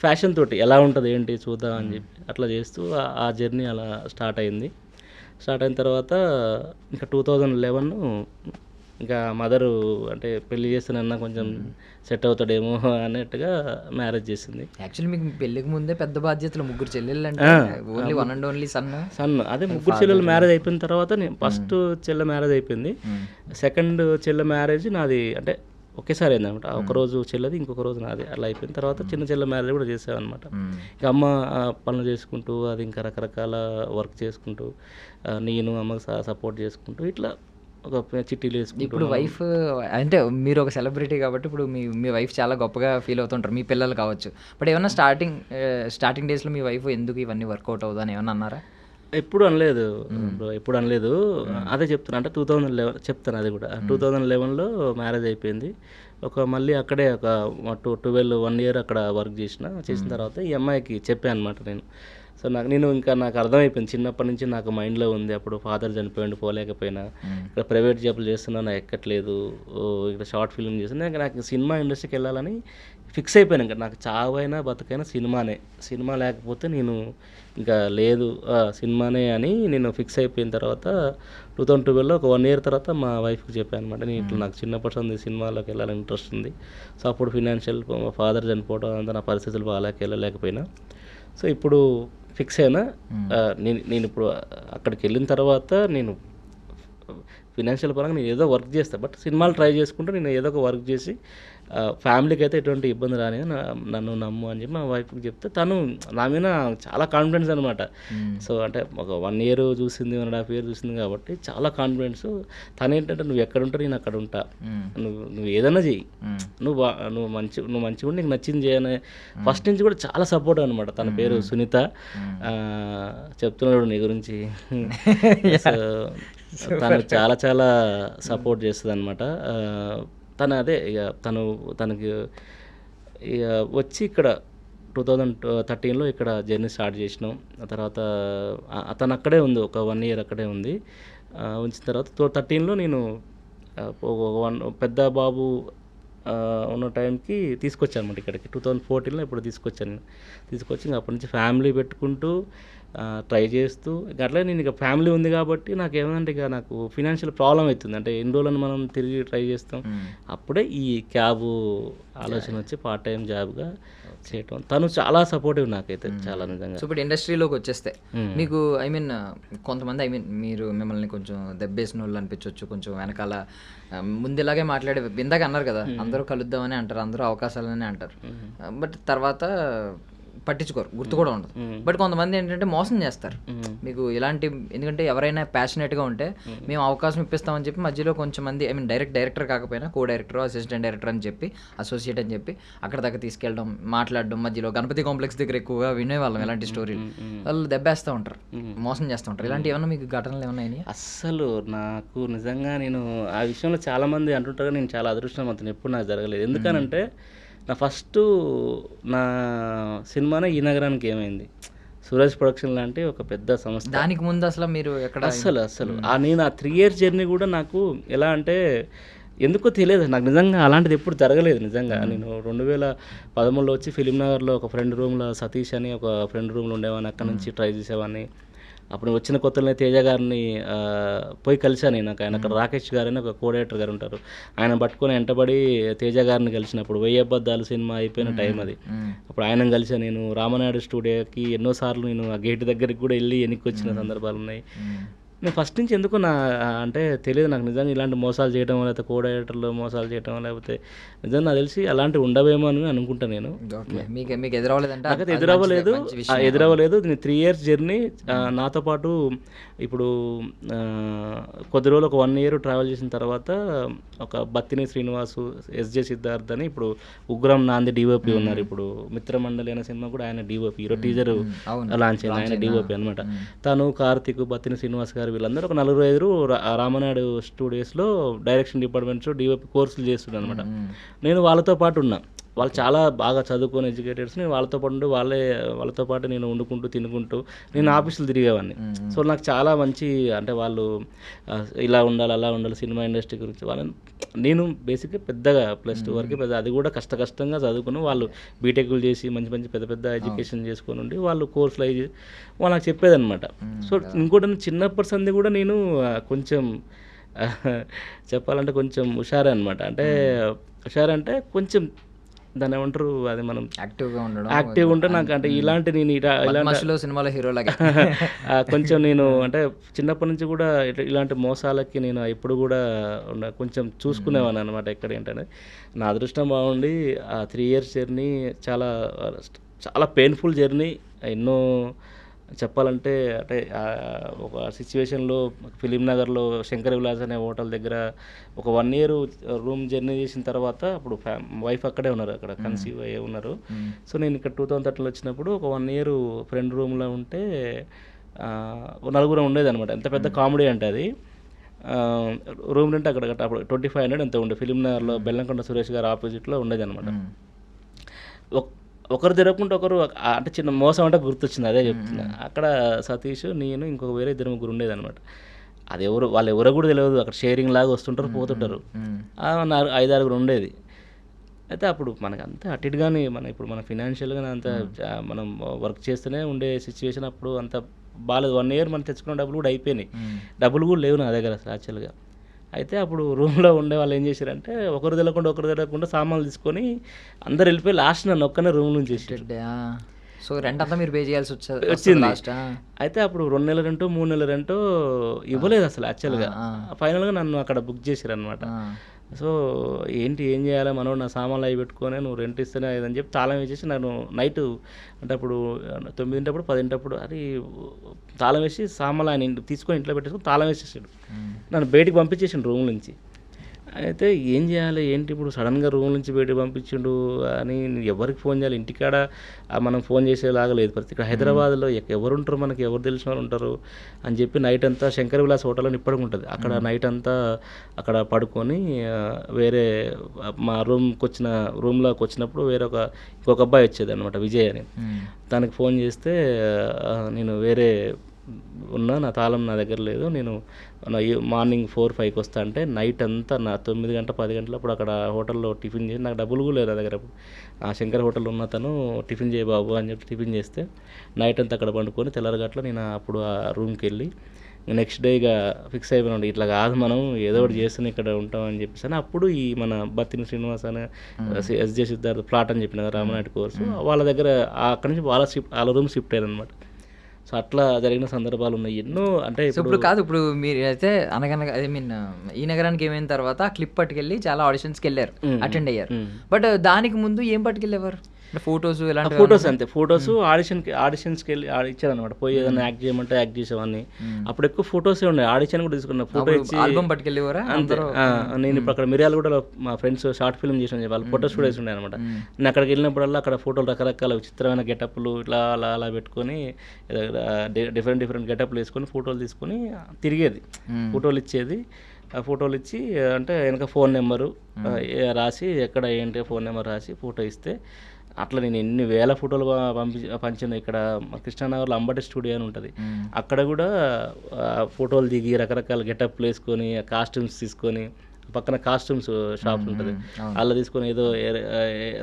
ఫ్యాషన్ తోటి ఎలా ఉంటుంది ఏంటి చూద్దాం అని చెప్పి అట్లా చేస్తూ ఆ జర్నీ అలా స్టార్ట్ అయిన తర్వాత ఇంకా 2011 ఇంకా మదరు అంటే పెళ్లి చేస్తానన్నా కొంచెం సెట్ అవుతాడేమో అన్నట్టుగా మ్యారేజ్ చేసింది.
యాక్చువల్లీ మీకు పెళ్ళికి ముందే పెద్ద బాధ్యతలు, 3 చెల్లెళ్ళు అంటే only one and only sun. అదే
3 చెల్లెలు మ్యారేజ్ అయిపోయిన తర్వాత నేను ఫస్ట్ చెల్లె మ్యారేజ్ అయిపోయింది. సెకండ్ చెల్లె మ్యారేజ్ నాది అంటే ఒకేసారి అయిందనమాట. ఒకరోజు చెల్లెది, ఇంకొక రోజు నాది, అలా అయిపోయిన తర్వాత చిన్న చెల్లె మ్యారేజ్ కూడా చేసామన్నమాట. ఇంకా అమ్మ పనులు చేసుకుంటూ అది ఇంకా రకరకాల వర్క్ చేసుకుంటూ నేను అమ్మకి సపోర్ట్ చేసుకుంటూ ఇట్లా ఒక చిట్టీలు వేసుకుంటూ.
ఇప్పుడు వైఫ్ అంటే మీరు ఒక సెలబ్రిటీ కాబట్టి ఇప్పుడు మీ వైఫ్ చాలా గొప్పగా ఫీల్ అవుతుంటారు, మీ పిల్లలు కావచ్చు. బట్ ఏమన్నా స్టార్టింగ్ డేస్లో మీ వైఫ్ ఎందుకు ఇవన్నీ వర్కౌట్ అవుతుంది అని ఏమన్నా అన్నారా?
ఎప్పుడు అనలేదు. అదే చెప్తున్నా, అంటే 2011 చెప్తాను. అది కూడా 2011లో మ్యారేజ్ అయిపోయింది. మళ్ళీ అక్కడే ఒక 1 year అక్కడ వర్క్ చేసిన తర్వాత ఈ అమ్మాయికి చెప్పాను అనమాట నేను. సో నాకు అర్థమైపోయింది, చిన్నప్పటి నుంచి నాకు మైండ్లో ఉంది. అప్పుడు ఫాదర్ చనిపోయింది, పోలేకపోయినా, ఇక్కడ ప్రైవేట్ జాబ్లు చేస్తున్నా నాకు ఎక్కట్లేదు, ఇక్కడ షార్ట్ ఫిల్మ్ చేస్తున్నా, నాకు సినిమా ఇండస్ట్రీకి వెళ్ళాలని ఫిక్స్ అయిపోయాను. ఇంకా నాకు చావైనా బతుకైనా సినిమా లేకపోతే నేను ఇంకా లేదు, సినిమానే అని నేను ఫిక్స్ అయిపోయిన తర్వాత 2012లో ఒక 1 year తర్వాత మా వైఫ్కి చెప్పాను అనమాట. నేను ఇట్లా నాకు చిన్నప్పటి నుంచి సినిమాలోకి వెళ్ళాలని ఇంట్రెస్ట్ ఉంది. సో అప్పుడు ఫినాన్షియల్ మా ఫాదర్ చనిపోవడం అంతా నా పరిస్థితులు బాగాలేక వెళ్ళలేకపోయినా, సో ఇప్పుడు ఫిక్స్ అయినా నేను ఇప్పుడు అక్కడికి వెళ్ళిన తర్వాత నేను ఫినాన్షియల్ పరంగా నేను ఏదో వర్క్ చేస్తాను, బట్ సినిమాలు ట్రై చేసుకుంటూ నేను ఏదో ఒక వర్క్ చేసి ఫ్యామిలీకి అయితే ఎటువంటి ఇబ్బంది రాని నన్ను నమ్ము అని చెప్పి మా వైఫ్కి చెప్తే తను నా మీద చాలా కాన్ఫిడెన్స్ అనమాట. సో అంటే ఒక 1 year చూసింది, 1.5 year చూసింది కాబట్టి చాలా కాన్ఫిడెన్స్. తను ఏంటంటే నువ్వు ఎక్కడ ఉంటా నేను అక్కడ ఉంటా, నువ్వు ఏదైనా చెయ్యి, నువ్వు మంచిగా ఉండి నీకు నచ్చింది చేయని ఫస్ట్ నుంచి కూడా చాలా సపోర్ట్ అనమాట. తన పేరు సునీత, చెప్తున్నాడు నీ గురించి. తను చాలా చాలా సపోర్ట్ చేస్తుంది అనమాట. తను అదే ఇక తనకి ఇక వచ్చి ఇక్కడ 2013లో ఇక్కడ జర్నీ స్టార్ట్ చేసినాం. ఆ తర్వాత తను అక్కడే ఉంది, ఒక 1 year అక్కడే ఉంది. ఉంచిన తర్వాత 13లో నేను పెద్ద బాబు ఉన్న టైంకి తీసుకొచ్చాను అనమాట ఇక్కడికి. 2014లో ఇప్పుడు తీసుకొచ్చి ఇంకా అప్పటి నుంచి ఫ్యామిలీ పెట్టుకుంటూ ట్రై చేస్తూ ఇక అట్లా నేను ఇక ఫ్యామిలీ ఉంది కాబట్టి నాకు ఏమంటే ఇక నాకు ఫినాన్షియల్ ప్రాబ్లం అవుతుంది. అంటే ఎన్ని రోజులను మనం తిరిగి ట్రై చేస్తాం, అప్పుడే ఈ క్యాబ్ ఆలోచన వచ్చి పార్ట్ టైం జాబ్గా చేయటం. తను చాలా సపోర్టివ్ నాకైతే చాలా నిజంగా.
సో ఇప్పుడు ఇండస్ట్రీలోకి వచ్చేస్తే మీకు కొంతమంది మీరు మిమ్మల్ని కొంచెం దెబ్బేసిన వాళ్ళు అనిపించవచ్చు, కొంచెం వెనకాల ముందులాగే మాట్లాడే ఇందాక అన్నారు కదా, అందరూ కలుద్దామని అంటారు, అందరూ అవకాశాలని అంటారు, బట్ తర్వాత పట్టించుకోరు, గుర్తు కూడా ఉండదు. బట్ కొంతమంది ఏంటంటే మోసం చేస్తారు మీకు ఇలాంటి. ఎందుకంటే ఎవరైనా ప్యాషనేట్గా ఉంటే మేము అవకాశం ఇప్పిస్తామని చెప్పి మధ్యలో కొంచెం మంది డైరెక్టర్ కాకపోయినా కో డైరెక్టర్, అసిస్టెంట్ డైరెక్టర్ అని చెప్పి, అసోసియేట్ అని చెప్పి అక్కడ దాకా తీసుకెళ్ళడం, మాట్లాడడం. మధ్యలో గణపతి కాంప్లెక్స్ దగ్గర ఎక్కువగా వినేవాళ్ళం ఇలాంటి స్టోరీలు. వాళ్ళు దెబ్బేస్తూ ఉంటారు, మోసం చేస్తూ ఉంటారు. ఇలాంటి ఏమన్నా మీకు ఘటనలు ఏమన్నా?
అస్సలు నాకు నిజంగా నేను ఆ విషయంలో చాలామంది అంటుంటారు, నేను చాలా అదృష్టవంతుని, ఎప్పుడు నాకు జరగలేదు. ఎందుకనంటే నా సినిమానే ఈ నగరానికి ఏమైంది, సూరజ్ ప్రొడక్షన్ లాంటి ఒక పెద్ద సంస్థ.
దానికి ముందు అసలు మీరు ఎక్కడ?
అసలు నేను ఆ 3 years జర్నీ కూడా నాకు ఎలా అంటే ఎందుకో తెలియదు, నాకు నిజంగా అలాంటిది ఎప్పుడు జరగలేదు. నిజంగా నేను 2013లో వచ్చి ఫిలిం నగర్లో ఒక ఫ్రెండ్ రూమ్లో, సతీష్ అని ఒక ఫ్రెండ్ రూమ్లో ఉండేవాడిని. అక్కడ నుంచి ట్రై చేసేవాడిని. అప్పుడు వచ్చిన కొత్తలోనే తేజ గారిని పోయి కలిశాను నేను. ఆయన అక్కడ రాకేష్ గారు అని ఒక కోఆర్డినేటర్ గారు ఉంటారు, ఆయన పట్టుకొని వెంటబడి తేజ గారిని కలిసినప్పుడు 1000 అబద్ధాలు సినిమా అయిపోయిన టైం అది. అప్పుడు ఆయన కలిసాను నేను. రామనాయుడు స్టూడియోకి ఎన్నోసార్లు నేను ఆ గేట్ దగ్గరికి కూడా వెళ్ళి వెనక్కి వచ్చిన సందర్భాలు ఉన్నాయి. నేను ఫస్ట్ నుంచి ఎందుకు అంటే తెలియదు నాకు నిజంగా ఇలాంటి మోసాలు చేయడం, లేకపోతే కోఆర్డినేటర్లో మోసాలు చేయడం, లేకపోతే నిజంగా నాకు తెలిసి అలాంటివి ఉండవేమో అని అనుకుంటా నేను.
మీకు ఎదురవ్వలేదు?
ఎదురవ్వలేదు. నేను 3 years జర్నీ. నాతో పాటు ఇప్పుడు కొద్ది రోజులు ఒక 1 year ట్రావెల్ చేసిన తర్వాత ఒక బత్తిని శ్రీనివాసు, ఎస్జే సిద్ధార్థ్ అని ఇప్పుడు ఉగ్రం నాంది డిఓపి ఉన్నారు. ఇప్పుడు మిత్రమండలి అనే సినిమా కూడా ఆయన డిఓపి, ఈరోజు టీజర్ లాంచ్ అయింది, ఆయన డిఓపి అనమాట. తను, కార్తిక్, బత్తిని శ్రీనివాస్ గారు వీళ్ళందరూ ఒక 4-5 రామనాయుడు స్టూడియోస్లో డైరెక్షన్ డిపార్ట్మెంట్స్ డిఓపి కోర్సులు చేస్తున్నాను అనమాట. నేను వాళ్ళతో పాటు ఉన్నా. వాళ్ళు చాలా బాగా చదువుకొని ఎడ్యుకేటెడ్స్. నేను వాళ్ళతో పాటు వాళ్ళతో పాటు నేను వండుకుంటూ తినుకుంటూ నేను ఆఫీసులు తిరిగేవాడిని. సో నాకు చాలా మంచి అంటే వాళ్ళు ఇలా ఉండాలి, అలా ఉండాలి, సినిమా ఇండస్ట్రీ గురించి వాళ్ళని నేను బేసిక్గా పెద్దగా +2 వరకు అది కూడా కష్టంగా చదువుకుని వాళ్ళు బీటెక్లు చేసి మంచి పెద్ద ఎడ్యుకేషన్ చేసుకొని ఉండి వాళ్ళు కోర్సులు అయ్యి వాళ్ళు నాకు చెప్పేదన్నమాట. సో ఇంకోటి చిన్నప్పటి సంది కూడా నేను కొంచెం చెప్పాలంటే కొంచెం హుషారే అనమాట. అంటే హుషారంటే కొంచెం దాన్ని ఏమంటారు, అది మనం యాక్టివ్గా ఉంటే నాకు అంటే ఇలాంటి నేను
ఇలాంటి సినిమాలో హీరోలాగా
కొంచెం నేను అంటే చిన్నప్పటి నుంచి కూడా ఇలాంటి మోసాలకి నేను ఎప్పుడు కూడా కొంచెం చూసుకునేవాను అనమాట. ఎక్కడ ఏంటంటే నా అదృష్టం బాగుండి ఆ 3 years జర్నీ చాలా పెయిన్ఫుల్ జర్నీ. ఎన్నో చెప్పాలంటే అంటే ఒక సిచ్యువేషన్లో ఫిలిం నగర్లో శంకర్ విలాస్ అనే హోటల్ దగ్గర ఒక 1 year రూమ్ జర్నీ చేసిన తర్వాత అప్పుడు వైఫ్ అక్కడే ఉన్నారు, అక్కడ కన్సీవ్ అయ్యే ఉన్నారు. సో నేను ఇక్కడ 2013లో వచ్చినప్పుడు ఒక 1 year ఫ్రెండ్ రూమ్లో ఉంటే 4 ఉండేది అనమాట. ఎంత పెద్ద కామెడీ అంటే అది. రూమ్ రెంట్ అక్కడ అప్పుడు 2500 ఎంత ఉండే ఫిలిం నగర్లో బెల్లంకొండ సురేష్ గారు ఆపోజిట్లో ఉండేది అనమాట. ఒకరు తిరగకుండా ఒకరు అంటే చిన్న మోసం అంటే గుర్తొచ్చింది, అదే చెప్తున్నా. అక్కడ సతీష్, నేను, ఇంకొక వేరే 2-3 ఉండేదన్నమాట. అది వాళ్ళు ఎవరో కూడా తెలియదు, అక్కడ షేరింగ్ లాగా వస్తుంటారు పోతుంటారు. 5-6 ఉండేది. అయితే అప్పుడు మనకు అంతా అటుగానే ఇప్పుడు మన ఫినాన్షియల్గా అంత మనం వర్క్ చేస్తూనే ఉండే సిచ్యువేషన్ అప్పుడు అంత బాగాలేదు. 1 year మనం తెచ్చుకున్న డబ్బులు కూడా అయిపోయినాయి, డబ్బులు కూడా లేవు నా దగ్గర అసలు యాక్చువల్గా. అయితే అప్పుడు రూమ్లో ఉండే వాళ్ళు ఏం చేశారంటే ఒకరు తెలియకుండా సామాన్లు తీసుకొని అందరు వెళ్ళిపోయి లాస్ట్ నన్ను ఒక్కనే రూమ్ నుంచి వేసారు.
సో రెంట్ అంతా మీరు పే చేయాల్సి
వచ్చింది. అయితే అప్పుడు 2 నెలల రెంటో 3 నెలల రెంటో ఇవ్వలేదు అసలు యాక్చువల్గా. ఫైనల్గా నన్ను అక్కడ బుక్ చేశారు అనమాట. సో ఏంటి ఏం చేయాలి మనోడు నా సామాన్లు అవి పెట్టుకొని నువ్వు రెంట్ ఇస్తేనే అని చెప్పి తాళం వేసేసి నన్ను నైట్ అంటే అప్పుడు 9 10 అది తాళం వేసి సామాన్లు ఆయన తీసుకొని ఇంట్లో పెట్టేసుకొని తాళం వేసేసాడు. నన్ను బయటికి పంపించేసిండు రూమ్ నుంచి. అయితే ఏం చేయాలి ఏంటి ఇప్పుడు సడన్గా రూమ్ నుంచి బయటకు పంపించిండు అని ఎవరికి ఫోన్ చేయాలి, ఇంటికాడ మనం ఫోన్ చేసేలాగా లేదు పరిస్థితి. ఇక్కడ హైదరాబాద్లో ఎవరు ఉంటారు, మనకి ఎవరు తెలిసిన వాళ్ళు ఉంటారు అని చెప్పి నైట్ అంతా శంకర్ విలాస్ హోటల్లో ఇప్పటికి ఉంటుంది. అక్కడ నైట్ అంతా అక్కడ పడుకొని వేరే మా రూమ్లోకి వచ్చినప్పుడు ఇంకొక అబ్బాయి వచ్చేది అనమాట, విజయ్ అని. తనకి ఫోన్ చేస్తే నేను వేరే నా తాళం నా దగ్గర లేదు, నేను మార్నింగ్ 4-5కి వస్తా అంటే నైట్ అంతా నా 9 గంటల 10 గంటలప్పుడు అక్కడ హోటల్లో టిఫిన్ చేసి నాకు డబ్బులు కూడా లేదు నా దగ్గర. ఆ శంకర్ హోటల్లో ఉన్న తను టిఫిన్ చేయ బాబు అని చెప్పి టిఫిన్ చేస్తే నైట్ అంతా అక్కడ పండుకొని తెల్లరగట్ల నేను అప్పుడు ఆ రూమ్కి వెళ్ళి నెక్స్ట్ డే ఇక ఫిక్స్ అయిపోయినాడు, ఇట్లా కాదు మనం ఏదో ఒకటి చేస్తూనే ఇక్కడ ఉంటాం అని చెప్పేసి అని అప్పుడు ఈ మన బత్తిని శ్రీనివాస్ అని ఎస్జే సిద్ధార్థ ప్లాట్ అని చెప్పిన రామనాయుడు కోర్సు వాళ్ళ దగ్గర అక్కడి నుంచి వాళ్ళ రూమ్ షిఫ్ట్ అయ్యారు అనమాట. సో అట్లా జరిగిన సందర్భాలు ఉన్నాయి ఎన్నో. అంటే
ఇప్పుడు మీరు అయితే అనగనగా ఈ నగరానికి ఏమైన తర్వాత క్లిప్ పట్టుకెళ్ళి చాలా ఆడిషన్స్కి వెళ్ళారు, అటెండ్ అయ్యారు. బట్ దానికి ముందు ఏం పట్టుకెళ్ళేవారు? ఫొటోస్
ఫొటోస్ అంతే, ఫొటోస్ ఆడిషన్స్కి వెళ్ళి ఇచ్చారనమాట. పోయి ఏదైనా యాక్ట్ చేయమంటే యాక్ట్ చేసేవాడిని. అప్పుడు ఎక్కువ ఫోటోసే ఉన్నాయి, ఆడిషన్ కూడా తీసుకున్నా, ఫోటో ఇచ్చి
ఆల్బమ్ పట్టుకెళ్ళేవారా
అంతే. నేను ఇప్పుడు అక్కడ మిర్యాల కూడా మా ఫ్రెండ్స్ షార్ట్ ఫిల్మ్ చేసిన వాళ్ళు ఫొటోస్ కూడా వేసి ఉండే అనమాట. నేను అక్కడికి వెళ్ళినప్పుడల్లా అక్కడ ఫోటోలు రకరకాల విచిత్రమైన గెటప్లు ఇట్లా అలా పెట్టుకొని డిఫరెంట్ గెటప్లు వేసుకొని ఫోటోలు తీసుకొని తిరిగేది, ఫోటోలు ఇచ్చేది. ఆ ఫోటోలు ఇచ్చి అంటే వెనక ఫోన్ నెంబరు రాసి ఎక్కడ ఏంటి ఫోన్ నెంబర్ రాసి ఫోటో ఇస్తే అట్లా నేను ఎన్ని వేల ఫోటోలు పంచిన. ఇక్కడ కృష్ణానగర్లో అంబటి స్టూడియో అని ఉంటుంది, అక్కడ కూడా ఫోటోలు దిగి రకరకాల గెటప్లు వేసుకొని కాస్ట్యూమ్స్ తీసుకొని పక్కన కాస్ట్యూమ్స్ షాప్స్ ఉంటుంది అలా తీసుకొని ఏదో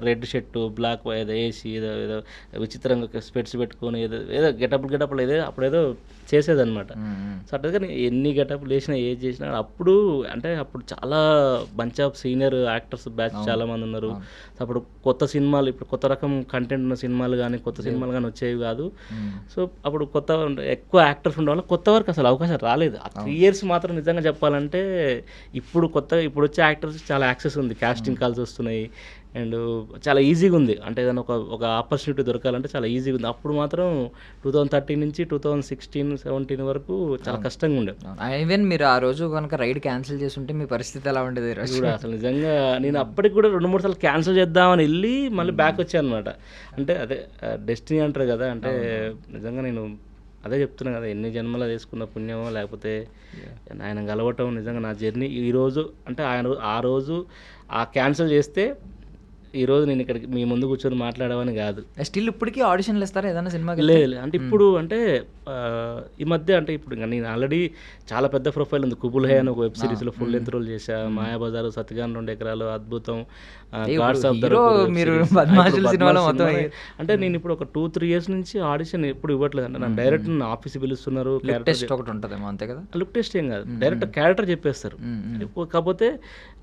రెడ్ షర్టు బ్లాక్ ఏదో వేసి ఏదో విచిత్రంగా స్పెట్స్ పెట్టుకొని ఏదో గెటప్లు అప్పుడేదో చేసేదన్నమాట. సో అట్లా ఎన్ని గెటప్లు వేసినా ఏది చేసినా అప్పుడు చాలా bunch of senior actors batch చాలామంది ఉన్నారు. అప్పుడు కొత్త సినిమాలు, ఇప్పుడు కొత్త రకం కంటెంట్ ఉన్న సినిమాలు కానీ కొత్త సినిమాలు కానీ వచ్చేవి కాదు. సో అప్పుడు ఎక్కువ యాక్టర్స్ ఉండేవాళ్ళు, కొత్త వరకు అసలు అవకాశం రాలేదు. ఆ 3 years మాత్రం నిజంగా చెప్పాలంటే ఇప్పుడు వచ్చే యాక్టర్స్ చాలా యాక్సెస్ ఉంది, కాస్టింగ్ కాల్స్ వస్తున్నాయి అండ్ చాలా ఈజీగా ఉంది. అంటే ఏదైనా ఒక ఆపర్చునిటీ దొరకాలంటే చాలా ఈజీగా ఉంది. అప్పుడు మాత్రం 2013 నుంచి 2016-17 వరకు చాలా కష్టంగా ఉండేది.
ఈవెన్ మీరు ఆ రోజు కనుక రైడ్ క్యాన్సిల్ చేస్తుంటే మీ పరిస్థితి ఎలా ఉండేది?
కూడా అసలు నిజంగా నేను అప్పటికి కూడా 2-3 సార్లు క్యాన్సిల్ చేద్దామని వెళ్ళి మళ్ళీ బ్యాక్ వచ్చాను అనమాట. అంటే అదే డెస్టినీ అంటారు కదా, అంటే నిజంగా నేను అదే చెప్తున్నాను కదా, ఎన్ని జన్మలు చేసుకున్న పుణ్యమో లేకపోతే ఆయన కలవటం నిజంగా నా జర్నీ. ఈరోజు అంటే ఆ రోజు క్యాన్సిల్ చేస్తే ఈరోజు నేను ఇక్కడికి మీ ముందు కూర్చొని మాట్లాడేవని కాదు.
స్టిల్ ఇప్పటికీ ఆడిషన్లు ఇస్తారా ఏదైనా సినిమాకి?
లేదు అంటే ఇప్పుడు అంటే ఈ మధ్య అంటే ఇప్పుడు నేను ఆల్రెడీ చాలా పెద్ద ప్రొఫైల్ ఉంది. కుబుల్ హే అని ఒక వెబ్ సిరీస్లో ఫుల్ లెంత్ రోల్ చేశా, మాయాబజార్, సత్యగాన్ 2 ఎకరాలు, అద్భుతం, గాడ్స్ ఆఫ్ ద అంటే నేను ఇప్పుడు ఒక 2-3 years నుంచి ఆడిషన్ ఎప్పుడు ఇవ్వట్లేదు. అంటే నాకు డైరెక్ట్ నా ఆఫీస్ పిలుస్తున్నారు, లుక్ టెస్ట్ ఏం కాదు, డైరెక్ట్ క్యారెక్టర్ చెప్పేస్తారు. కాకపోతే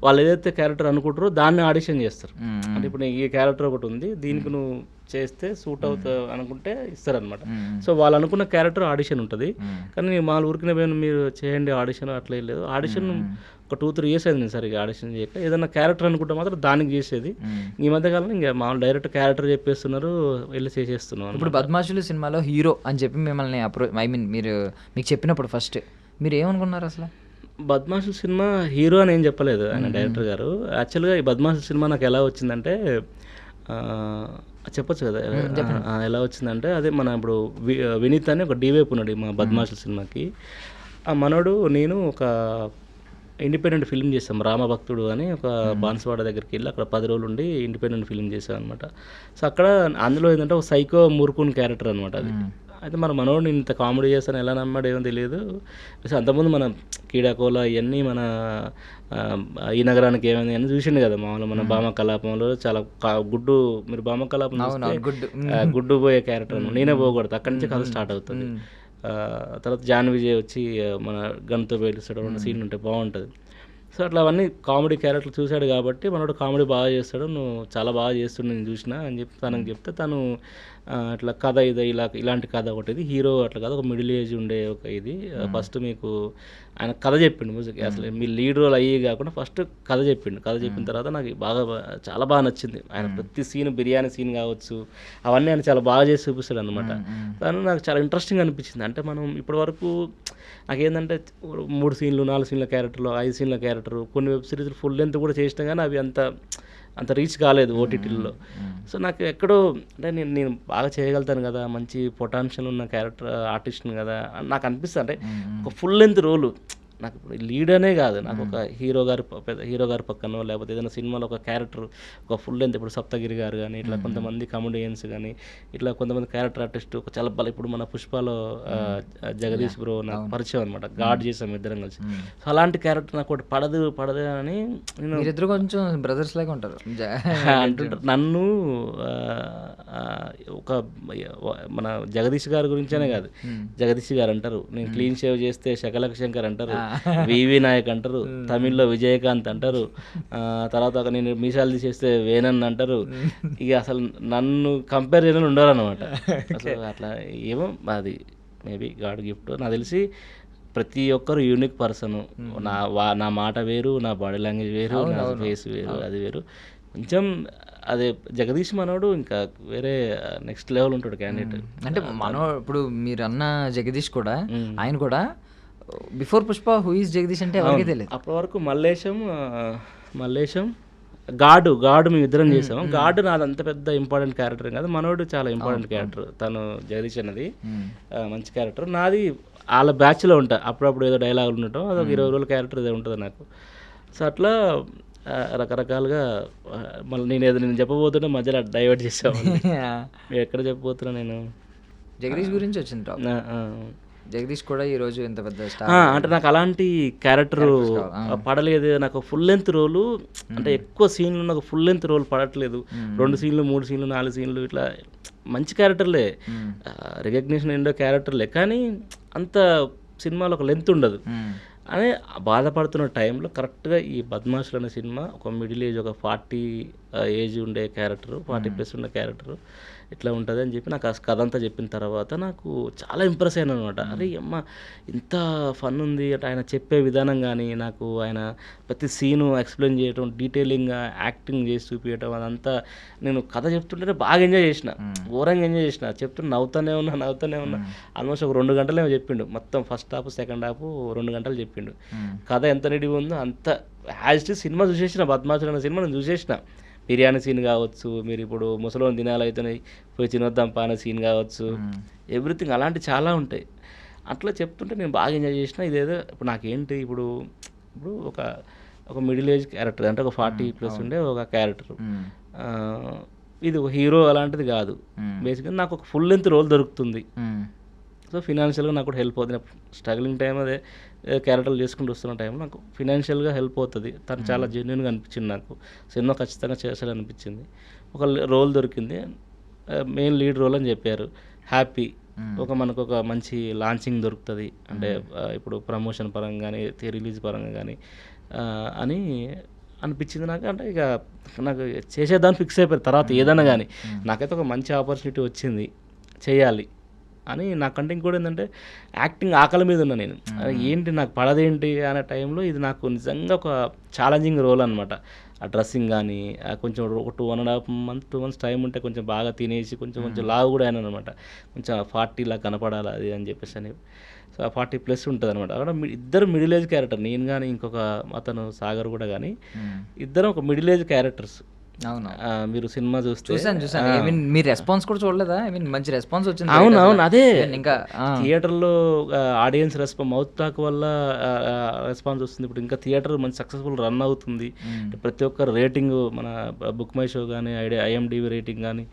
వాళ్ళు ఏదైతే క్యారెక్టర్ అనుకుంటారో దాన్ని ఆడిషన్ చేస్తారు. అంటే ఇప్పుడు ఈ క్యారెక్టర్ ఒకటి ఉంది, దీనికి నువ్వు చేస్తే సూట్ అవుతావు అనుకుంటే ఇస్తారనమాట. సో వాళ్ళు అనుకున్న క్యారెక్టర్ ఆడిషన్ ఉంటుంది. కానీ మా ఊరికి మీరు చేయండి ఆడిషన్ అట్లా లేదు. ఆడిషన్ ఒక 2-3 years అయింది నేను సరిగ్గా ఆడిషన్ చేయక. ఏదైనా క్యారెక్టర్ అనుకుంటే మాత్రం దానికి చేసేది. ఈ మధ్యకాలం ఇంకా మామూలు డైరెక్ట్ క్యారెక్టర్ చెప్పేస్తున్నారు, వెళ్ళి చేసేస్తున్నాను.
ఇప్పుడు బద్మాషులు సినిమాలో హీరో అని చెప్పి మిమ్మల్ని మీకు చెప్పినప్పుడు ఫస్ట్ మీరు ఏమనుకున్నారు అసలు?
బద్మాషుల సినిమా హీరో అని ఏం చెప్పలేదు ఆయన డైరెక్టర్ గారు. యాక్చువల్గా ఈ బద్మాషుల సినిమా నాకు ఎలా వచ్చిందంటే చెప్పొచ్చు కదా ఎలా వచ్చిందంటే, అదే మన ఇప్పుడు వినీత్ అని ఒక డీవైపు ఉన్నాడు మా బద్మాషుల సినిమాకి. ఆ మనోడు నేను ఒక ఇండిపెండెంట్ ఫిల్మ్ చేసాం, రామభక్తుడు అని ఒక బాన్స్వాడ దగ్గరికి వెళ్ళి అక్కడ 10 రోజులు ఉండి ఇండిపెండెంట్ ఫిల్మ్ చేసాం అనమాట. సో అక్కడ అందులో ఏంటంటే ఒక సైకో మూర్ఖున్ క్యారెక్టర్ అనమాట అది. అయితే మన మనోడు ఇంత కామెడీ చేస్తాను ఎలా నమ్మాడు ఏమో తెలియదు. అంతకుముందు మన కీడాకోల ఇవన్నీ మన ఈ నగరానికి ఏమైంది అని చూసిండు కదా మామూలు మన భామ కలాపంలో చాలా మీరు భామ కలాపం గుడ్డు పోయే క్యారెక్టర్ నేనే పోకూడదు, అక్కడి నుంచి కథ స్టార్ట్ అవుతుంది. తర్వాత జాన్ విజయ్ వచ్చి మన గన్తో పేలుస్తాడు, 2 సీన్లు ఉంటాయి, బాగుంటుంది. సో అట్లా అవన్నీ కామెడీ క్యారెక్టర్ చూశాడు కాబట్టి మనోడు కామెడీ బాగా చేస్తాడు, నువ్వు చాలా బాగా చేస్తుండే నేను చూసిన అని చెప్పి తనకు చెప్తే తను ఇట్లా కథ ఇది ఇలాంటి కథ ఒకటి, ఇది హీరో అట్లా కాదు, ఒక మిడిల్ ఏజ్ ఉండే ఒక ఇది ఫస్ట్ మీకు ఆయన కథ చెప్పిండు మ్యూజిక్, అసలు మీ లీడ్ రోల్ అయ్యి కాకుండా ఫస్ట్ కథ చెప్పిండు. కథ చెప్పిన తర్వాత నాకు చాలా బాగా నచ్చింది. ఆయన ప్రతి సీన్, బిర్యానీ సీన్ కావచ్చు, అవన్నీ ఆయన చాలా బాగా చేసి చూపిస్తాడు అనమాట. దాని నాకు చాలా ఇంట్రెస్టింగ్ అనిపించింది. అంటే మనం ఇప్పటి వరకు నాకేంటంటే 3 సీన్లు 4 సీన్ల క్యారెక్టర్లు 5 సీన్ల క్యారెక్టర్, కొన్ని వెబ్ సిరీస్లు ఫుల్ లెంత్ కూడా చేసినా కానీ అవి అంత రీచ్ కాలేదు ఓటీటీల్లో. సో నాకు ఎక్కడో అంటే నేను బాగా చేయగలుగుతాను కదా, మంచి పొటాన్షియల్ ఉన్న క్యారెక్టర్ ఆర్టిస్ట్ని కదా అని నాకు అనిపిస్తుంది. అంటే ఒక ఫుల్ లెంత్ రోలు నాకు ఇప్పుడు లీడ్ అనే కాదు, నాకు ఒక హీరో గారి పక్కనో లేకపోతే ఏదైనా సినిమాలో ఒక క్యారెక్టర్ ఒక ఫుల్ లెంత్, ఇప్పుడు సప్తగిరి గారు కానీ ఇట్లా కొంతమంది కామెడియన్స్ కానీ ఇట్లా కొంతమంది క్యారెక్టర్ ఆర్టిస్ట్ ఒక చాలా ఇప్పుడు మన పుష్పలో జగదీష్ బ్రో నాకు పరిచయం అనమాట, గాడ్ చేసాం ఇద్దరం కలిసి. సో అలాంటి క్యారెక్టర్ నాకు ఒకటి పడదు అని
నేను కొంచెం బ్రదర్స్ లాగా ఉంటారు
అంటుంటారు. నన్ను ఒక మన జగదీష్ గారి గురించేనే కాదు, జగదీష్ గారు అంటారు, నేను క్లీన్ షేవ్ చేస్తే శకలక శంకర్ అంటారు, వివి నాయక్ అంటారు, తమిళ్లో విజయకాంత్ అంటారు, తర్వాత నేను మీసాలు తీసేస్తే వేనన్ అంటారు. ఇక అసలు నన్ను కంపేర్ చేయని ఉండరు అనమాట. అసలు అట్లా ఏమో అది మేబీ గాడ్ గిఫ్ట్. నాకు తెలిసి ప్రతి ఒక్కరు యూనిక్ పర్సన్. నా మాట వేరు, నా బాడీ లాంగ్వేజ్ వేరు, నా ఫేస్ వేరు, అది వేరు. కొంచెం అదే జగదీష్ మనోడు ఇంకా వేరే నెక్స్ట్ లెవెల్ ఉంటాడు క్యాండిడేట్. అంటే
ఇప్పుడు మీరు అన్న జగదీష్ కూడా, ఆయన కూడా before Pushpa who is Jagadish అంటే ఎవరికి తెలియదు.
అప్పటి వరకు మల్లేశం గాడు మేము ఇద్దరం చేసాము. గాడు నాది అంత పెద్ద ఇంపార్టెంట్ క్యారెక్టర్ కాదు, మనోడు చాలా ఇంపార్టెంట్ క్యారెక్టర్. తను జగదీష్ అన్నది మంచి క్యారెక్టర్. నాది వాళ్ళ బ్యాచ్లో ఉంటా, అప్పుడప్పుడు ఏదో డైలాగులు ఉండటం, అదొక 20 రోజుల క్యారెక్టర్ ఏదో ఉంటుంది నాకు. సో అట్లా రకరకాలుగా మళ్ళీ నేను చెప్పబోతున్నా మధ్యలో డైవర్ట్ చేసాము. ఎక్కడ చెప్పబోతున్నా నేను
జగదీష్ గురించి వచ్చింది. జగదీష్ కూడా ఈ రోజు ఎంత పెద్ద స్టార్.
అంటే నాకు అలాంటి క్యారెక్టర్ పడలేదు. నాకు ఫుల్ లెంత్ రోలు అంటే ఎక్కువ సీన్లు నాకు ఫుల్ లెంత్ రోల్ పడట్లేదు. 2 సీన్లు 3 సీన్లు 4 సీన్లు ఇట్లా మంచి క్యారెక్టర్లే, రికగ్నిషన్ ఏంటో క్యారెక్టర్లే, కానీ అంత సినిమాలో ఒక లెంత్ ఉండదు అని బాధపడుతున్న టైంలో కరెక్ట్గా ఈ బద్మాషులు అనే సినిమా ఒక మిడిల్ ఏజ్, ఒక 40 ఏజ్ ఉండే క్యారెక్టర్, 40+ ఉండే క్యారెక్టర్ ఇట్లా ఉంటుంది అని చెప్పి నాకు ఆ కథ అంతా చెప్పిన తర్వాత నాకు చాలా ఇంప్రెస్ అయ్యాను అనమాట. అరే అమ్మ ఇంత ఫన్ ఉంది అంటే ఆయన చెప్పే విధానం కానీ, నాకు ఆయన ప్రతి సీను ఎక్స్ప్లెయిన్ చేయడం, డీటెయిలింగ్గా యాక్టింగ్ చేసి చూపించడం, అదంతా నేను కథ చెప్తుంటే బాగా ఎంజాయ్ చేసిన, ఘోరంగా ఎంజాయ్ చేసిన. చెప్తుంటే నవ్వుతూనే ఉన్నా. ఆల్మోస్ట్ ఒక 2 గంటలు ఏమో చెప్పిండు, మొత్తం ఫస్ట్ హాఫ్ సెకండ్ హాఫ్ 2 గంటలు చెప్పిండు. కథ ఎంత రెడీ ఉందో అంత యాజ్ ఇట్ ఈజ్ సినిమా చూసేసిన, బద్మాషులు అనే సినిమా నేను చూసేసిన. బిర్యానీ సీన్ కావచ్చు, మీరు ఇప్పుడు ముసలోని దినాలు అవుతున్నాయి పోయి తినొద్దాం పాన సీన్ కావచ్చు, ఎవ్రీథింగ్ అలాంటి చాలా ఉంటాయి. అట్లా చెప్తుంటే నేను బాగా ఎంజాయ్ చేసిన. ఇదేదో ఇప్పుడు నాకేంటి ఇప్పుడు ఒక మిడిల్ ఏజ్ క్యారెక్టర్, అంటే ఒక 40+ ఉండే ఒక క్యారెక్టర్, ఇది ఒక హీరో అలాంటిది కాదు. బేసిక్గా నాకు ఒక ఫుల్ లెంత్ రోల్ దొరుకుతుంది. సో ఫినాన్షియల్గా నాకు కూడా హెల్ప్ అవుతుంది. స్ట్రగ్లింగ్ టైం అదే క్యారెక్టర్లు చేసుకుంటూ వస్తున్న టైంలో నాకు ఫినాన్షియల్గా హెల్ప్ అవుతుంది. తను చాలా జెన్యున్గా అనిపించింది నాకు. సినిమా ఖచ్చితంగా చేస్తాడనిపించింది. ఒక రోల్ దొరికింది, మెయిన్ లీడ్ రోల్ అని చెప్పారు. హ్యాపీ. మనకు ఒక మంచి లాంచింగ్ దొరుకుతుంది, అంటే ఇప్పుడు ప్రమోషన్ పరంగా కానీ రిలీజ్ పరంగా కానీ అని అనిపించింది నాకు. అంటే ఇక నాకు చేసేదాన్ని ఫిక్స్ అయిపోయింది. తర్వాత ఏదైనా కానీ నాకైతే ఒక మంచి ఆపర్చునిటీ వచ్చింది, చేయాలి అని. నాకంటే ఇంకోటి ఏంటంటే యాక్టింగ్ ఆకలి మీద ఉన్నా నేను. ఏంటి నాకు పడదేంటి అనే టైంలో ఇది నాకు నిజంగా ఒక ఛాలెంజింగ్ రోల్ అనమాట. ఆ డ్రెస్సింగ్ కానీ కొంచెం ఒక 2 months టైం ఉంటే కొంచెం బాగా తినేసి కొంచెం లావు కూడా అయినా అనమాట. కొంచెం 40 కనపడాలి అది అని చెప్పేసి అని. సో 40+ ఉంటుంది అనమాట. అక్కడ ఇద్దరు మిడిల్ ఏజ్ క్యారెక్టర్, నేను కానీ ఇంకొక అతను సాగర్ కూడా కానీ ఇద్దరం ఒక మిడిల్ ఏజ్ క్యారెక్టర్స్.
అవును,
మీరు సినిమా
చూసాను. మీ రెస్పాన్స్ కూడా చూడలేదా? మంచి రెస్పాన్స్ వచ్చింది.
అవును, అదే
ఇంకా
థియేటర్లో ఆడియన్స్ మౌత్ టాక్ వల్ల రెస్పాన్స్ వస్తుంది. ఇప్పుడు ఇంకా థియేటర్ మంచి సక్సెస్ఫుల్ రన్ అవుతుంది. ప్రతి ఒక్కరు రేటింగ్, మన బుక్ మై షో కానీ IMDb రేటింగ్ కానీ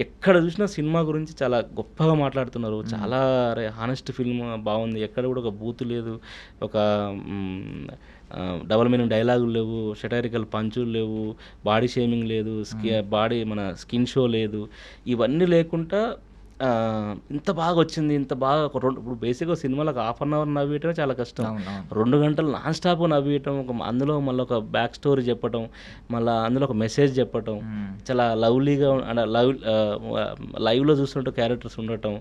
ఎక్కడ చూసినా సినిమా గురించి చాలా గొప్పగా మాట్లాడుతున్నారు. చాలా హానెస్ట్ ఫిల్మ్, బాగుంది, ఎక్కడ కూడా ఒక బూతు లేదు, ఒక డబల్ మీనింగ్ డైలాగులు లేవు, సెటైరికల్ పంచులు లేవు, బాడీ షేమింగ్ లేదు, మన స్కిన్ షో లేదు. ఇవన్నీ లేకుండా ఇంత బాగా వచ్చింది, ఇంత బాగా ఒక రెండు ఇప్పుడు బేసిక్గా సినిమాలకు హాఫ్ అన్ అవర్ నవ్వేయటమే చాలా కష్టం.
అవునవును.
2 గంటలు నాన్ స్టాప్ నవ్వేయటం, అందులో మళ్ళీ ఒక బ్యాక్ స్టోరీ చెప్పటం, మళ్ళీ అందులో ఒక మెసేజ్ చెప్పటం, చాలా లవ్లీగా లైవ్లో చూస్తుంటే క్యారెక్టర్స్ ఉండటం,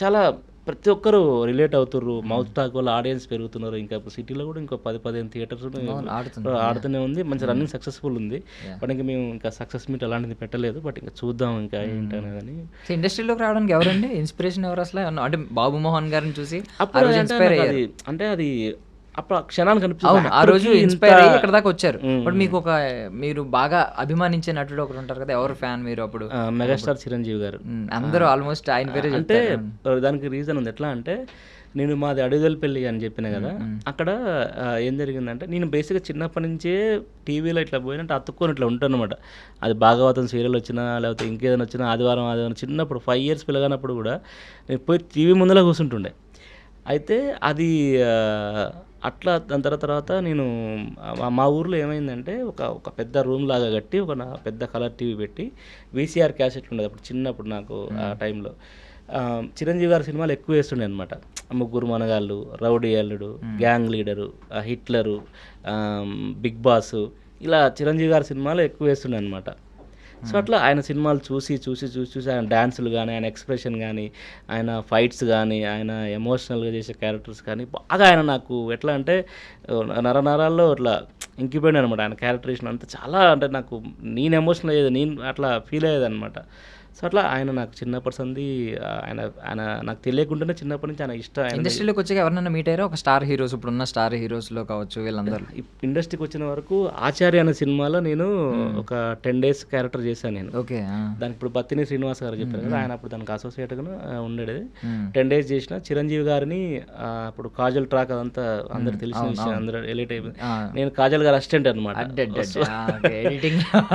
చాలా ప్రతి ఒక్కరు రిలేట్ అవుతుర్రు. మౌత్ టాక్ వల్ల ఆడియన్స్ పెరుగుతున్నారు. ఇంకా సిటీలో కూడా ఇంకో 10-15 థియేటర్స్ ఆడుతూనే ఉంది. మంచి రన్నింగ్ సక్సెస్ఫుల్ ఉంది. బట్ ఇంకా మేము ఇంకా సక్సెస్ మీట్ అలాంటిది పెట్టలేదు. బట్ ఇంకా చూద్దాం ఇంకా ఏంటనేదని.
ఇండస్ట్రీలోకి రావడానికి ఎవరండి ఇన్స్పిరేషన్, ఎవరు అసలు? అంటే బాబు మోహన్ గారిని చూసి
అప్పుడు అంటే అది అప్పుడు క్షణానికి
అవును, ఆ రోజు ఇన్స్పైర్ అయ్యి ఇక్కడ దాకా వచ్చారు. బట్ మీకు మీరు బాగా అభిమానించే నటుడు ఒకరు ఉంటారు కదా, ఎవరు ఫ్యాన్ మీరు అప్పుడు?
మెగాస్టార్ చిరంజీవి గారు.
అందరూ ఆల్మోస్ట్ ఆయన పేరే
అంటే దానికి రీజన్ ఉంది. ఎట్లా అంటే నేను మాది అడుగుదలపల్లి అని చెప్పిన కదా, అక్కడ ఏం జరిగిందంటే నేను బేసిక్గా చిన్నప్పటి నుంచే టీవీలో ఇట్లా పోయినట్టు అతుక్కొని ఇట్లా ఉంటాను అనమాట. అది భాగవతం సీరియల్ వచ్చినా లేకపోతే ఇంకేదైనా వచ్చినా ఆదివారం చిన్నప్పుడు 5 years పిల్లగానప్పుడు కూడా నేను పోయి టీవీ ముందర కూర్చుంటుండే. అయితే అది అట్లా దాని తర్వాత నేను మా ఊర్లో ఏమైందంటే ఒక పెద్ద రూమ్ లాగా కట్టి ఒక పెద్ద కలర్ టీవీ పెట్టి VCR క్యాసెట్లు ఉండేది అప్పుడు చిన్నప్పుడు నాకు ఆ టైంలో. చిరంజీవి గారి సినిమాలు ఎక్కువ వేస్తుండే అనమాట. 3 మనగాళ్ళు, రౌడీ అల్లుడు, గ్యాంగ్ లీడరు, హిట్లరు, బిగ్ బాస్, ఇలా చిరంజీవి గారి సినిమాలు ఎక్కువ వేస్తుండే అనమాట. సో అట్లా ఆయన సినిమాలు చూసి ఆయన డ్యాన్సులు కానీ, ఆయన ఎక్స్ప్రెషన్ కానీ, ఆయన ఫైట్స్ కానీ, ఆయన ఎమోషనల్గా చేసే క్యారెక్టర్స్ కానీ బాగా ఆయన నాకు ఎట్లా అంటే నరాల్లో ఇట్లా ఇంకిపోయాడు అనమాట. ఆయన క్యారెక్టరేషన్ అంతా చాలా అంటే నాకు నేను ఎమోషనల్ అయ్యేది, నేను అట్లా ఫీల్ అయ్యేది అనమాట. సో అట్లా ఆయన నాకు చిన్నప్పటి సంది ఆయన నాకు తెలియకుండానే చిన్నప్పటి నుంచి ఆయన ఇష్టం.
ఇండస్ట్రీలోకి వచ్చాక ఎవరినైనా మీట్ అయ్యారా? ఒక స్టార్ హీరోస్, ఇప్పుడున్న స్టార్ హీరోస్లో కావచ్చు వీళ్ళందరూ.
ఇండస్ట్రీకి వచ్చిన వరకు ఆచార్య అనే సినిమాలో నేను ఒక 10 days క్యారెక్టర్ చేశాను నేను.
ఓకే.
దానికి ఇప్పుడు బత్తిని శ్రీనివాస్ గారు చెప్పారు కదా, ఆయన అప్పుడు దానికి అసోసియేట్గా ఉండేది. 10 days చేసిన. చిరంజీవి గారిని అప్పుడు కాజల్ ట్రాక్ అదంతా అందరు తెలిసిన విషయం, అందరూ ఎలిట్ అయిపోయింది. నేను కాజల్ గారు అసిస్టెంట్ అనమాట.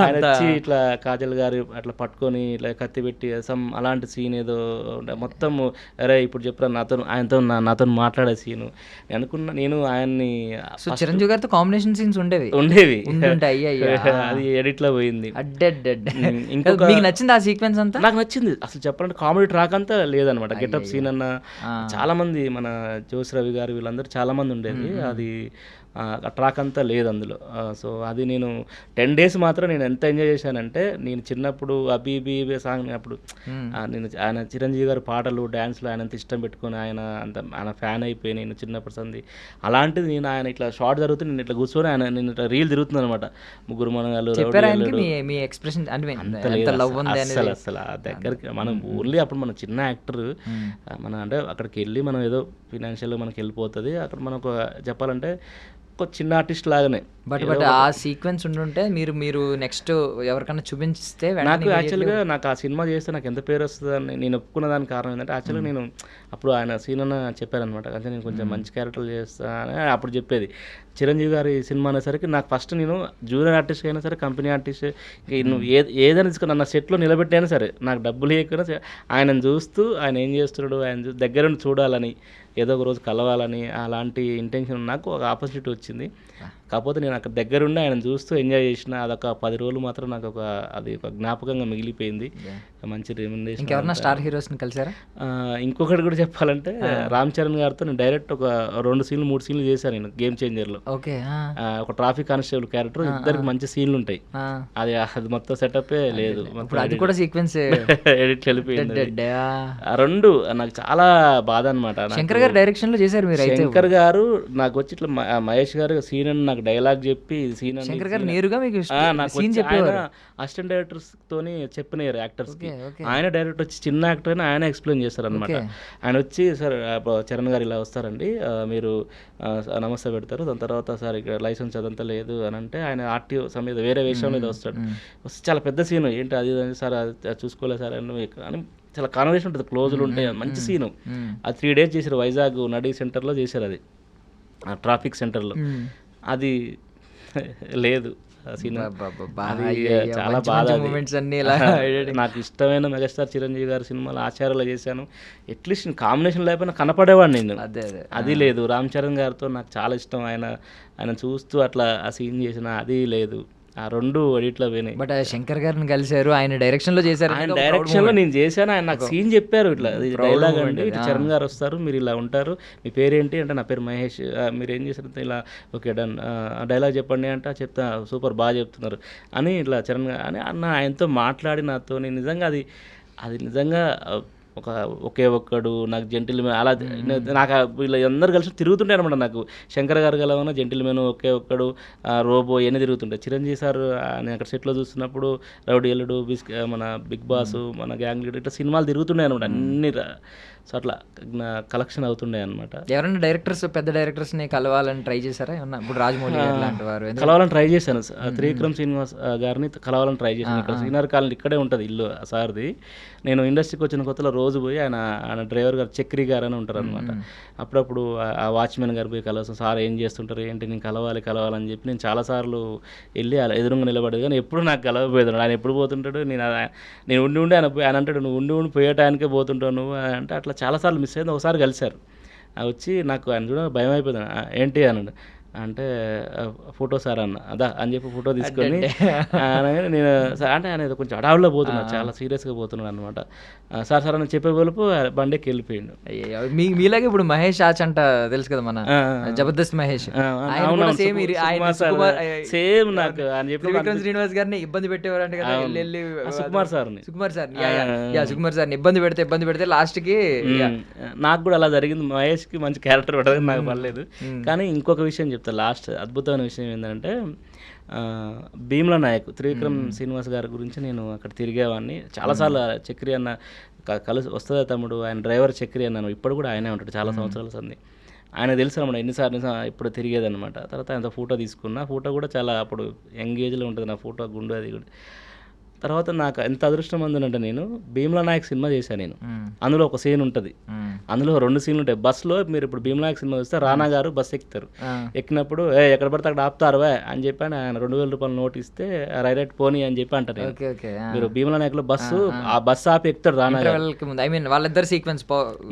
ఆయన వచ్చి ఇట్లా కాజల్ గారు అట్లా పట్టుకొని ఇట్లా కత్తి పెట్టి అలాంటి సీన్ ఏదో మొత్తం, అరే ఇప్పుడు చెప్పరా నాతో మాట్లాడే సీను అనుకున్నా. నేను ఆయన్ని
చిరంజీవి గారితో కాంబినేషన్ సీన్స్ ఉండేవి.
అది ఎడిట్ లో పోయింది.
ఇంకొక మీకు నచ్చింది ఆ సీక్వెన్స్ అంతా?
నాకు నచ్చింది. అసలు చెప్పాలంటే కామెడీ ట్రాక్ అంతా లేదనమాట. గెటప్ సీన్ అన్న చాలా మంది, మన జోస్ రవి గారు వీళ్ళందరూ చాలా మంది ఉండేది. అది ట్రాక్ అంతా లేదు అందులో. సో అది నేను 10 days మాత్రం నేను ఎంత ఎంజాయ్ చేశానంటే, నేను చిన్నప్పుడు అబీబీ సాంగ్ అప్పుడు నేను ఆయన చిరంజీవి గారి పాటలు డ్యాన్స్లు ఆయన అంత ఇష్టం పెట్టుకొని ఆయన ఫ్యాన్ అయిపోయి నేను చిన్నప్పుడు సంది. అలాంటిది నేను ఆయన ఇట్లా షార్ట్ జరుగుతుంది, నేను ఇట్లా కూర్చొని నేను ఇట్లా రీల్ తిరుగుతుంది అనమాట. 3 మనగాళ్ళు అసలు ఆ దగ్గరికి మనం ఓన్లీ అప్పుడు మన చిన్న యాక్టర్ మన అంటే అక్కడికి వెళ్ళి మనం ఏదో ఫినాన్షియల్గా మనకి వెళ్ళిపోతుంది. అక్కడ మనకు చెప్పాలంటే ఒక చిన్న ఆర్టిస్ట్ లాగానే.
బట్ ఆ సీక్వెన్స్ ఉండుంటే మీరు నెక్స్ట్ ఎవరికైనా చూపించిస్తే
నాకు యాక్చువల్గా నాకు ఆ సినిమా చేస్తే నాకు ఎంత పేరు వస్తుందని నేను ఒప్పుకున్న దానికి కారణం ఏంటంటే, యాక్చువల్గా నేను అప్పుడు ఆయన సీన్ అన్న చెప్పారనమాట, అంటే నేను కొంచెం మంచి క్యారెక్టర్లు చేస్తాను అప్పుడు చెప్పేది. చిరంజీవి గారి సినిమా అనేసరికి నాకు ఫస్ట్ నేను జూనియర్ ఆర్టిస్ట్ అయినా సరే, కంపెనీ ఆర్టిస్ట్, నువ్వు ఏదైనా తీసుకుని నన్ను సెట్లో నిలబెట్టైనా సరే, నాకు డబ్బులు ఇవ్వకపోయినా సరే ఆయనను చూస్తూ ఆయన ఏం చేస్తున్నాడు ఆయన దగ్గర నుండి చూడాలని, ఏదో ఒక రోజు కలవాలని అలాంటి ఇంటెన్షన్ నాకు ఒక ఆపర్చునిటీ వచ్చింది. కాకపోతే నేను అక్కడ దగ్గరుండి ఆయన చూస్తూ ఎంజాయ్ చేసిన. అదొక 10 రోజులు మాత్రం నాకు అది ఒక జ్ఞాపకంగా మిగిలిపోయింది. మంచి రెమ్యునరేషన్.
ఇంకెవరన్నా స్టార్ హీరోస్ని కలిసారా?
ఇంకొకటి కూడా చెప్పాలంటే, రామ్ చరణ్ గారితో నేను డైరెక్ట్ ఒక 2 సీన్లు 3 సీన్లు చేశాను నేను గేమ్ చేంజర్లో.
ఓకే.
ఒక ట్రాఫిక్ కానిస్టేబుల్ క్యారెక్టర్, ఇద్దరికి మంచి సీన్లు ఉంటాయి. అది మొత్తం సెటప్పే లేదు,
అది కూడా సీక్వెన్స్
ఎడిట్ వెళ్ళిపోయింది. 2 నాకు చాలా బాధ అనమాట.
శంకర్ గారు డైరెక్షన్ లో చేశారు మీరు?
శంకర్ గారు నాకు వచ్చి ఇట్లా మహేష్ గారు సీన్ అని నాకు డైలాగ్ చెప్పి సీన్
శంకర్ గారు నేరుగా మీకు
అసిస్టెంట్ డైరెక్టర్స్ తోని చెప్పినారు యాక్టర్స్ కి. ఆయన డైరెక్టర్ వచ్చి చిన్న యాక్టర్ అని ఆయన ఎక్స్ప్లెయిన్ చేస్తారు అనమాట. ఆయన వచ్చి సార్ చరణ్ గారు ఇలా వస్తారండి, మీరు నమస్తే పెడతారు, దాని తర్వాత సార్ ఇక్కడ లైసెన్స్ అదంతా లేదు అని అంటే ఆయన ఆర్టీఓ సమేత వేరే విషయం మీద వస్తాడు. వస్తే చాలా పెద్ద సీన్, ఏంటి అది సార్ చూసుకోలేదు సార్ అని చాలా కాన్వర్సేషన్ ఉంటుంది, క్లోజులు ఉంటాయి, మంచి సీను. అది 3 days చేశారు వైజాగ్ నడి సెంటర్లో చేశారు, అది ట్రాఫిక్ సెంటర్లో. అది లేదు సీన్, చాలా బాధ. నాకు ఇష్టమైన మెగాస్టార్ చిరంజీవి గారి సినిమాలు ఆచార్యలో చేశాను. అట్లీస్ట్ కాంబినేషన్ లేకపోయినా కనపడేవాడిని నేను. అది లేదు. రామ్ చరణ్ గారితో నాకు చాలా ఇష్టం, ఆయన చూస్తూ అట్లా ఆ సీన్ చేసిన అది లేదు. ఆ 2 ఎడిట్లో పోయినాయి.
బట్ శంకర్ గారిని కలిశారు, ఆయన డైరెక్షన్లో చేశారు.
ఆయన డైరెక్షన్లో నేను చేశాను, ఆయన నాకు సీన్ చెప్పారు, ఇట్లా డైలాగ్ అండి, ఇట్లా చరణ్ గారు వస్తారు, మీరు ఇలా ఉంటారు, మీ పేరేంటి అంటే నా పేరు మహేష్, మీరు ఏం చేశారు ఇలా, ఓకే డన్, డైలాగ్ చెప్పండి అంటే చెప్తా, సూపర్ బాగా చెప్తున్నారు అని ఇట్లా చరణ్ అని అన్న ఆయనతో మాట్లాడి నాతో నిజంగా అది నిజంగా ఒకే ఒక్కడు నాకు జెంటిల్మెన్ అలా నాకు వీళ్ళు అందరు కలిసి తిరుగుతుంటాయి అనమాట. నాకు శంకర్ గారు గలవన జెంటిల్మెన్, ఒకే ఒక్కడు, రోబో ఇవన్నీ తిరుగుతుంటాయి. చిరంజీవి సార్ నేను అక్కడ సెట్లో చూస్తున్నప్పుడు రౌడీ ఎల్లుడు, మన బిగ్ బాస్, మన గ్యాంగ్ లీడర్ ఇట్లా సినిమాలు తిరుగుతున్నాయి అనమాట అన్ని. సో అట్లా కలెక్షన్ అవుతుండే అనమాట.
ఎవరైనా డైరెక్టర్స్, పెద్ద డైరెక్టర్స్ని కలవాలని ట్రై చేశారా ఏమన్నా? ఇప్పుడు రాజమౌళి గారు లాంటి వారు
కలవాలని ట్రై చేశాను. త్రివిక్రమ్ శ్రీనివాస్ గారిని కలవాలని ట్రై చేశాను. ఇక్కడ శ్రీనగర్ కాలనీ ఇక్కడే ఉంటుంది ఇల్లు సార్ది. నేను ఇండస్ట్రీకి వచ్చిన కొత్తలో రోజు పోయి ఆయన డ్రైవర్ గారు చక్రి గారు అని ఉంటారు అనమాట. అప్పుడప్పుడు ఆ వాచ్మెన్ గారు పోయి కలవసం, సార్ ఏం చేస్తుంటారు ఏంటి, నేను కలవాలని చెప్పి నేను చాలాసార్లు వెళ్ళి అలా ఎదురుగా నిలబడేది, కానీ ఎప్పుడు నాకు కలవపోయేది. ఆయన ఎప్పుడు పోతుంటాడు, నేను ఉండి ఆయన అంటాడు, నువ్వు ఉండి పోయే టైంకే పోతుంటావు నువ్వు అంటే, అట్లా చాలాసార్లు మిస్ అయింది. ఒకసారి కలిశారు, వచ్చి నాకు ఆయన చూడ భయం అయిపోయింది. ఏంటి అన్నాడు అంటే, ఫోటో సార్ అన్న అదా అని చెప్పి ఫోటో తీసుకొని నేను అంటే ఆయన కొంచెం అడావుల్లో పోతున్నాడు, చాలా సీరియస్గా పోతున్నాడు అనమాట. సార్ అని చెప్పే వరకు బండికి వెళ్ళిపోయిండు.
మీలాగే ఇప్పుడు మహేష్ ఆచ్ అంట తెలుసు కదా, మన జబర్దస్త్ మహేష్,
సేమ్ నాకు అని చెప్పి
విక్రమ్ శ్రీనివాస్ గారిని ఇబ్బంది పెట్టేవారు అంటే కదా,
సుకుమార్
సార్ని ఇబ్బంది పెడితే లాస్ట్ కి
నాకు కూడా అలా జరిగింది. మహేష్ కి మంచి క్యారెక్టర్ పడదు, నాకు పడలేదు. కానీ ఇంకొక విషయం చెప్తా, లాస్ట్ అద్భుతమైన విషయం ఏంటంటే, భీమ్లా నాయక్ త్రివిక్రమ్ శ్రీనివాస్ గారి గురించి నేను అక్కడ తిరిగేవాడిని చాలాసార్లు. చక్రి అన్న కలిసి వస్తుందా తమ్ముడు, ఆయన డ్రైవర్ చక్రి అన్నాను, ఇప్పుడు కూడా ఆయనే ఉంటాడు చాలా సంవత్సరాల సంది. ఆయన తెలుసు అనమాట, ఎన్నిసార్లు ఇప్పుడు తిరిగేదనమాట. తర్వాత ఆయనతో ఫోటో తీసుకున్నా, ఫోటో కూడా చాలా అప్పుడు యంగ్ ఏజ్లో ఉంటుంది నా ఫోటో, గుండు అది కూడా. తర్వాత నాకు ఎంత అదృష్టం అందంటే, నేను భీమ్లా నాయక్ సినిమా చేశాను నేను. అందులో ఒక సీన్ ఉంటుంది, అందులో 2 సీన్లు ఉంటాయి. బస్సులో మీరు ఇప్పుడు భీమ్లా నాయక్ సినిమా చూస్తే రానా గారు బస్సు ఎక్కుతారు, ఎక్కినప్పుడు ఎక్కడ పడితే అక్కడ ఆపుతారు అని చెప్పి ఆయన 2000 రూపాయలు నోట్ ఇస్తే రైట్ పోనీ అని చెప్పి అంటారు. మీరు భీమ్లా నాయక్ లో ఆ బస్సు ఆపి ఎక్కుతారు రానా గారు,
వాళ్ళిద్దరు సీక్వెన్స్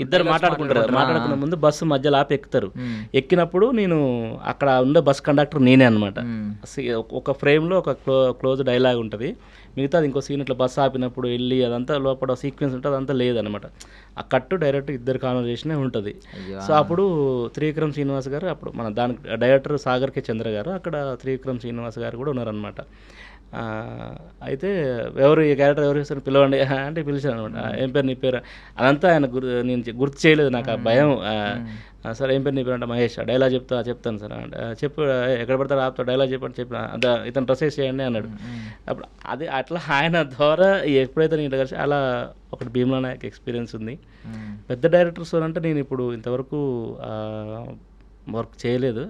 ఇద్దరు మాట్లాడుకునే ముందు బస్సు మధ్యలో ఆపి ఎక్కుతారు. ఎక్కినప్పుడు నేను అక్కడ ఉండే బస్ కండక్టర్ నేనే అనమాట. ఒక ఫ్రేమ్ లో ఒక క్లోజ్ డైలాగ్ ఉంటుంది, మిగతాది ఇంకో సీన్ ఇట్లా బస్సు ఆపినప్పుడు వెళ్ళి అదంతా లోపల సీక్వెన్స్ ఉంటుంది, అదంతా లేదనమాట. ఆ కట్టు డైరెక్ట్ ఇద్దరు కాన్వర్జేషనే ఉంటుంది. సో అప్పుడు త్రివిక్రమ్ శ్రీనివాస్ గారు, అప్పుడు మన దానికి డైరెక్టర్ సాగర్ కే చంద్ర గారు, అక్కడ త్రివిక్రమ్ శ్రీనివాస్ గారు కూడా ఉన్నారనమాట. అయితే ఎవరు ఈ క్యారెక్టర్ ఎవరు చేస్తారు పిలవండి అంటే పిలిచాను అనమాట. ఏం పేరు నీ పేరు అదంతా ఆయన నేను గుర్తు చేయలేదు, నాకు ఆ భయం. సార్ ఏం పేరు నీ పేరు అంటే మహేష్, డైలాగ్ చెప్తాను సార్ అంటే, చెప్పు ఎక్కడ పడతాడు ఆపుతా, డైలాగ్ చెప్పండి చెప్పిన ఇతను డ్రెస్సెస్ చేయండి అన్నాడు. అప్పుడు అది అట్లా ఆయన ద్వారా ఎప్పుడైతే నేను కలిసి అలా ఒకటి భీమ్లా నాయక్ ఎక్స్పీరియన్స్ ఉంది. పెద్ద డైరెక్టర్స్ అంటే నేను ఇప్పుడు ఇంతవరకు వర్క్ చేయలేదు.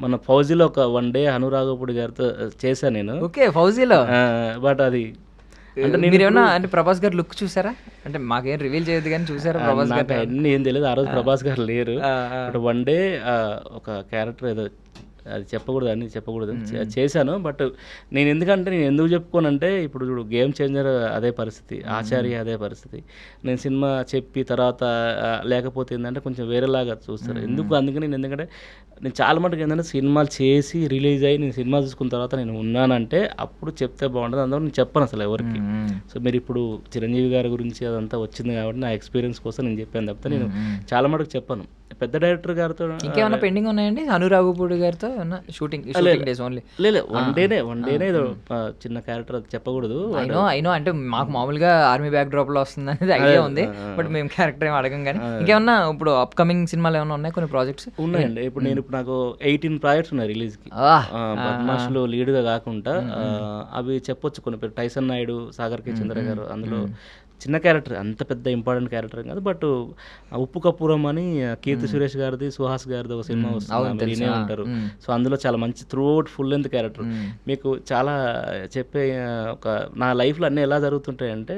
మన ఫౌజీలో ఒక 1 డే అనురాగపుడి గారితో చేశాను నేను.
ఓకే, ఫౌజీలో.
బట్ అది
అంటే మీరేమన్నా అంటే ప్రభాస్ గారు లుక్ చూసారా? అంటే మాకేం రివీల్ చేయదు కానీ చూసారా ప్రభాస్ గారు?
నాకు అన్నీ ఏం తెలియదు, ఆ రోజు ప్రభాస్ గారు లేరు. బట్ 1 డే ఒక క్యారెక్టర్ ఏదో అది చెప్పకూడదు, అన్నీ చెప్పకూడదు, చేశాను. బట్ నేను ఎందుకు చెప్పుకోనంటే, ఇప్పుడు చూడు గేమ్ చేంజర్ అదే పరిస్థితి, ఆచార్య అదే పరిస్థితి. నేను సినిమా చెప్పి తర్వాత లేకపోతే ఏంటంటే కొంచెం వేరేలాగా చూస్తారు. అందుకని ఎందుకంటే నేను చాలా మటుకు ఏంటంటే సినిమాలు చేసి రిలీజ్ అయ్యి నేను సినిమా చూసుకున్న తర్వాత నేను ఉన్నానంటే అప్పుడు చెప్తే బాగుంటుంది. అందులో నేను చెప్పను అసలు ఎవరికి. సో మీరు ఇప్పుడు చిరంజీవి గారి గురించి అదంతా వచ్చింది కాబట్టి నా ఎక్స్పీరియన్స్ కోసం నేను చెప్పాను తప్పితే నేను చాలా మటుకు చెప్పను. పెద్ద డైరెక్టర్ గారితో
ఇంకేమైనా పెండింగ్ ఉన్నాయండి? అనురాగపూడి గారితో షూటింగ్ డేస్ ఓన్లీ?
లేదు, వన్ డేనే ఏదో చిన్న క్యారెక్టర్ అది చెప్పకూడదు.
అయినో అంటే మాకు మామూలుగా ఆర్మీ బ్యాక్ డ్రాప్ లో వస్తుంది అనేది ఐడియా ఉంది, బట్ మేము క్యారెక్టర్ ఏమి అడగం. కానీ ఇంకేమన్నా ఇప్పుడు అప్కమింగ్ సినిమాలు ఏమైనా ఉన్నాయి? కొన్ని ప్రాజెక్ట్స్
ఉన్నాయండి. ఇప్పుడు నేను నాకు 18 ప్రాజెక్ట్స్ ఉన్నాయి రిలీజ్ కి. బద్మాష్లో లీడ్ గా కాకుండా అవి చెప్పొచ్చు కొన్ని. టైసన్ నాయుడు, సాగర్ కే చంద్ర గారు, అందులో చిన్న క్యారెక్టర్, అంత పెద్ద ఇంపార్టెంట్ క్యారెక్టర్ కాదు. బట్ ఉప్పు కపూరం అని కీర్తి సురేష్ గారిది, సుహాస్ గారిది ఒక సినిమా వస్తుంది, వినే ఉంటారు. సో అందులో చాలా మంచి త్రూఅవుట్ ఫుల్ లెంత్ క్యారెక్టర్. మీకు చాలా చెప్పే ఒక నా లైఫ్లో అన్నీ ఎలా జరుగుతుంటాయంటే,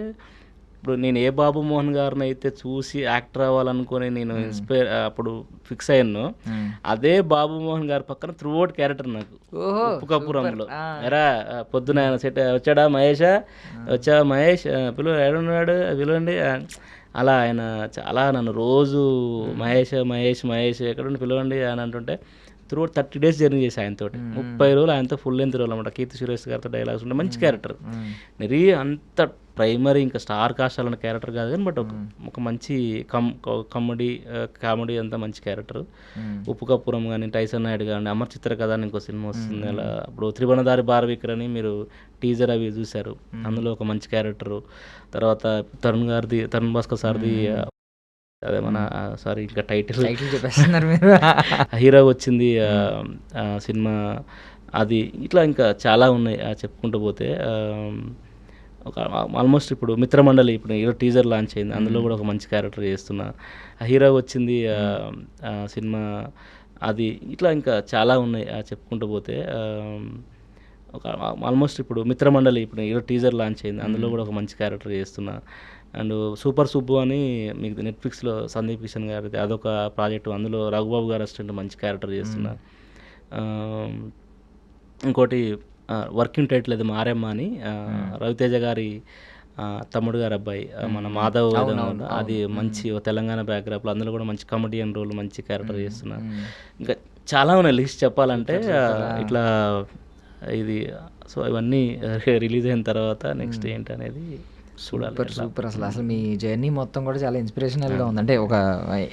ఇప్పుడు నేను ఏ బాబు మోహన్ గారిని అయితే చూసి యాక్టర్ అవ్వాలనుకుని నేను అప్పుడు ఫిక్స్ అయ్యాను, అదే బాబు మోహన్ గారి పక్కన త్రూఅవుట్ క్యారెక్టర్ నాకు ఉప్పు కపూరంలో. ఎరా పొద్దున ఆయన సెట్ వచ్చాడా మహేష్, వచ్చా మహేష్ ఏడున్నాడు పిలవండి, అలా ఆయన చాలా నన్ను రోజు మహేష్ ఎక్కడుండి పిలవండి అని అంటుంటే త్రూ 30 days జర్నీ చేసి ఆయనతోటి 30 రోజులు ఆయనతో ఫుల్ లెంత్ రోల్ అనమాట. కీర్తి సురేష్ గారితో డైలాగ్స్ ఉంటే మంచి క్యారెక్టర్. మరీ అంత ప్రైమరీ ఇంకా స్టార్ కాస్ట్ అలాంటి క్యారెక్టర్ కాదు కానీ బట్ ఒక మంచి కామెడీ అంతా మంచి క్యారెక్టర్. ఉప్పు కప్పురం కానీ, టైసన్ నాయుడు కానీ, అమర్ చిత్ర కథ అని ఇంకో సినిమా వస్తుంది. అలా ఇప్పుడు త్రిభువనదారి బార్వికర్ అని మీరు టీజర్ అవి చూశారు, అందులో ఒక మంచి క్యారెక్టరు. తర్వాత తరుణ్ భాస్కర్ సార్ది అదే మన సారీ ఇంకా టైటిల్
చెప్పేస్తున్నారు మీరు.
హీరో వచ్చింది సినిమా అది. ఇట్లా ఇంకా చాలా ఉన్నాయి చెప్పుకుంటూ పోతే. ఒక ఆల్మోస్ట్ ఇప్పుడు మిత్రమండలి ఇప్పుడు హీరో టీజర్ లాంచ్ అయింది, అందులో కూడా ఒక మంచి క్యారెక్టర్ చేస్తున్నా. హీరో వచ్చింది సినిమా అది. ఇట్లా ఇంకా చాలా ఉన్నాయి చెప్పుకుంటూ పోతే. ఒక ఆల్మోస్ట్ ఇప్పుడు మిత్రమండలి ఇప్పుడు హీరో టీజర్ లాంచ్ అయింది, అందులో కూడా ఒక మంచి క్యారెక్టర్ చేస్తున్నా. అండ్ సూపర్ సుబ్బు అని మీకు నెట్ఫ్లిక్స్లో సందీప్ కిషన్ గారిది అదొక ప్రాజెక్టు, అందులో రఘుబాబు గారు అసిస్టెంట్ మంచి క్యారెక్టర్ చేస్తున్నా. ఇంకోటి వర్కింగ్ టైటిల్ అది మారమ్మ అని రవితేజ గారి తమ్ముడు గారి అబ్బాయి మన మాధవ్ అది మంచి తెలంగాణ బ్యాక్గ్రాప్లో, అందులో కూడా మంచి కమెడియన్ రోల్ మంచి క్యారెక్టర్ చేస్తున్నా. ఇంకా చాలా ఉన్నాయి లిస్ట్ చెప్పాలంటే ఇట్లా ఇది. సో ఇవన్నీ రిలీజ్ అయిన తర్వాత నెక్స్ట్ ఏంటి అనేది చూడాలి.
సూపర్. అసలు మీ జర్నీ మొత్తం కూడా చాలా ఇన్స్పిరేషనల్గా ఉంది. అంటే ఒక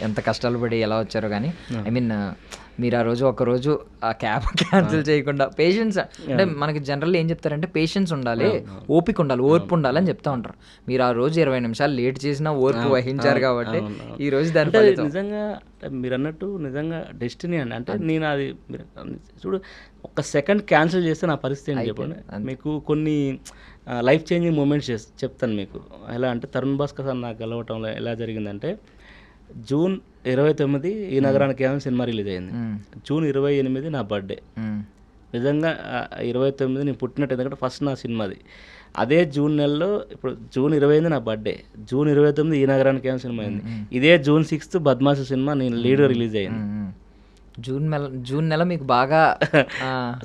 ఎంత కష్టాలు పడి ఎలా వచ్చారో కానీ ఐ మీన్ మీరు ఆ రోజు ఒకరోజు ఆ క్యాబ్ క్యాన్సిల్ చేయకుండా పేషెన్స్, అంటే మనకి జనరల్ ఏం చెప్తారంటే పేషెన్స్ ఉండాలి, ఓపిక ఉండాలి, ఓర్పు ఉండాలి అని చెప్తా ఉంటారు. మీరు ఆ రోజు 20 నిమిషాలు లేట్ చేసినా ఓర్పు వహించారు కాబట్టి ఈ రోజు దాని ఫలితం
నిజంగా మీరు అన్నట్టు నిజంగా డెస్టినీ అండి. అంటే నేను అది చూడు ఒక్క సెకండ్ క్యాన్సిల్ చేస్తే నా పరిస్థితి ఏంటి చెప్పండి. మీకు కొన్ని లైఫ్ చేంజింగ్ మూమెంట్స్ చెప్తాను మీకు. ఎలా అంటే తరుణ్ భాస్కర్ సార్ నాకు గెలవటంలో ఎలా జరిగిందంటే, జూన్ 29 ఈ నగరానికి ఏమైనా సినిమా రిలీజ్ అయింది. జూన్ 28 నా బర్త్డే. నిజంగా 29 నేను పుట్టినట్టు, ఎందుకంటే ఫస్ట్ నా సినిమాది. అదే జూన్ నెలలో ఇప్పుడు జూన్ 28 నా బర్త్డే, జూన్ 29 ఈ నగరానికి ఏమైనా సినిమా అయింది. ఇదే జూన్ 6 బద్మాష్ సినిమా నేను లీడ్ రిలీజ్ అయింది.
జూన్ నెల మీకు బాగా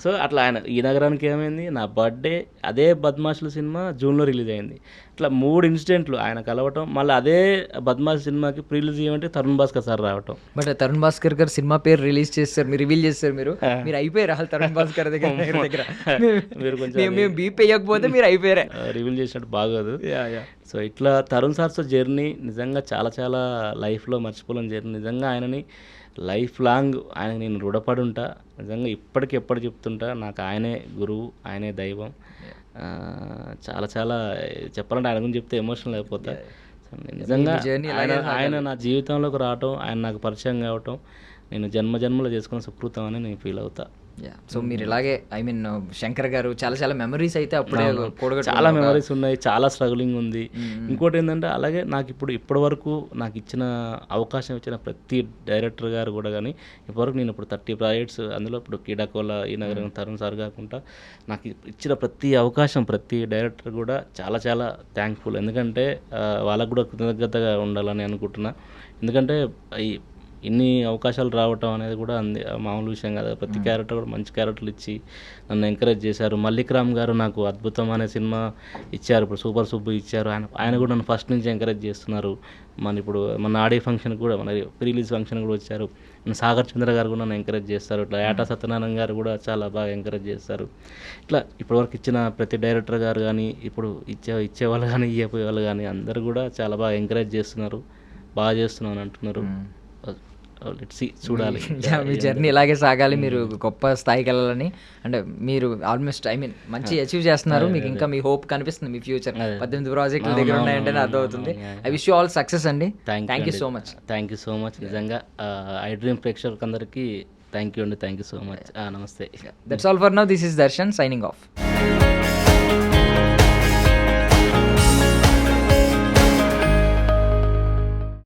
సో అట్లా ఆయన ఈ నగరానికి ఏమైంది, నా బర్త్డే, అదే బద్మాషుల సినిమా జూన్లో రిలీజ్ అయింది. ఇట్లా 3 ఇన్సిడెంట్లు ఆయన కలవటం, మళ్ళీ అదే బద్మాష్ సినిమాకి ప్రీ రిలీజ్ చేయమంటే తరుణ్ భాస్కర్ సార్ రావటం.
బట్ తరుణ్ భాస్కర్ గారు సినిమా పేరు రిలీజ్ చేస్తారు, మీరు రివీల్ చేస్తారు, మీరు అయిపోయారు అసలు తరుణ్ భాస్కర్ దగ్గర. మీరు కొంచెం మేము బీప్ వేయకపోతే మీరు అయిపోయారు,
రివీల్ చేసినట్టు బాగోదు. సో ఇట్లా తరుణ్ సార్తో జర్నీ నిజంగా చాలా చాలా లైఫ్లో మర్చిపోలేని జర్నీ. నిజంగా ఆయనని లైఫ్ లాంగ్ ఆయన నేను రుణపడి ఉంటా. నిజంగా ఇప్పటికి ఎప్పుడు చెప్తుంటా, నాకు ఆయనే గురువు, ఆయనే దైవం. చాలా చాలా చెప్పాలంటే ఆయన గురించి చెప్తే ఎమోషనల్ అయిపోతా. నిజంగా ఆయన నా జీవితంలోకి రావటం, ఆయన నాకు పరిచయం కావటం నేను జన్మలో చేసుకున్న సుకృతం అని నేను ఫీల్ అవుతా.
సో మీరు ఇలాగే ఐ మీన్ శంకర్ గారు చాలా చాలా మెమరీస్ అయితే అప్పుడే
చాలా మెమరీస్ ఉన్నాయి, చాలా స్ట్రగులింగ్ ఉంది. ఇంకోటి ఏంటంటే అలాగే నాకు ఇప్పటి వరకు నాకు ఇచ్చిన అవకాశం ఇచ్చిన ప్రతి డైరెక్టర్ గారు కూడా కానీ ఇప్పటివరకు నేను ఇప్పుడు 30 ప్రాజెక్ట్స్, అందులో ఇప్పుడు కీడాకోల ఈ నగరం తరుణ్ సార్ కాకుండా నాకు ఇచ్చిన ప్రతి అవకాశం ప్రతి డైరెక్టర్ కూడా చాలా చాలా థ్యాంక్ఫుల్. ఎందుకంటే వాళ్ళకు కూడా కృతజ్ఞతగా ఉండాలని అనుకుంటున్నా. ఎందుకంటే ఇన్ని అవకాశాలు రావటం అనేది కూడా మామూలు విషయం కాదు. ప్రతి క్యారెక్టర్ కూడా మంచి క్యారెక్టర్లు ఇచ్చి నన్ను ఎంకరేజ్ చేశారు. మల్లిక్ రామ్ గారు నాకు అద్భుతం అనే సినిమా ఇచ్చారు, ఇప్పుడు సూపర్ సుబ్బు ఇచ్చారు. ఆయన కూడా నన్ను ఫస్ట్ నుంచి ఎంకరేజ్ చేస్తున్నారు. ఇప్పుడు మన ఆడియో ఫంక్షన్ కూడా మన ప్రీ రిలీజ్ ఫంక్షన్ కూడా వచ్చారు. సాగర్ చంద్ర గారు కూడా నన్ను ఎంకరేజ్ చేస్తారు. ఇట్లా ఏటా సత్యనారాయణ గారు కూడా చాలా బాగా ఎంకరేజ్ చేస్తారు. ఇట్లా ఇప్పటివరకు ఇచ్చిన ప్రతి డైరెక్టర్ గారు కానీ ఇప్పుడు ఇచ్చేవాళ్ళు కానీ ఇవ్వపోయే వాళ్ళు కానీ అందరూ కూడా చాలా బాగా ఎంకరేజ్ చేస్తున్నారు, బాగా చేస్తున్నాను అంటున్నారు. చూడాలి
మీ జర్నీ ఇలాగే సాగాలి, మీరు గొప్ప స్థాయికి వెళ్ళాలని. అంటే మీరు ఆల్మోస్ట్ ఐ మీన్ మంచి అచీవ్ చేస్తున్నారు. మీకు ఇంకా మీ హోప్ కనిపిస్తుంది, మీ ఫ్యూచర్ 18 ప్రాజెక్టుల దగ్గర ఉన్నాయంటే అర్థం అవుతుంది. I wish you all success అండి. Thank you so much.
Thank you so much. నిజంగా ఐ డ్రీమ్ ప్రేక్షకులకు అందరికీ థ్యాంక్ యూ అండి. Thank you so much. నమస్తే.
That's all for now. This is Darshan signing of.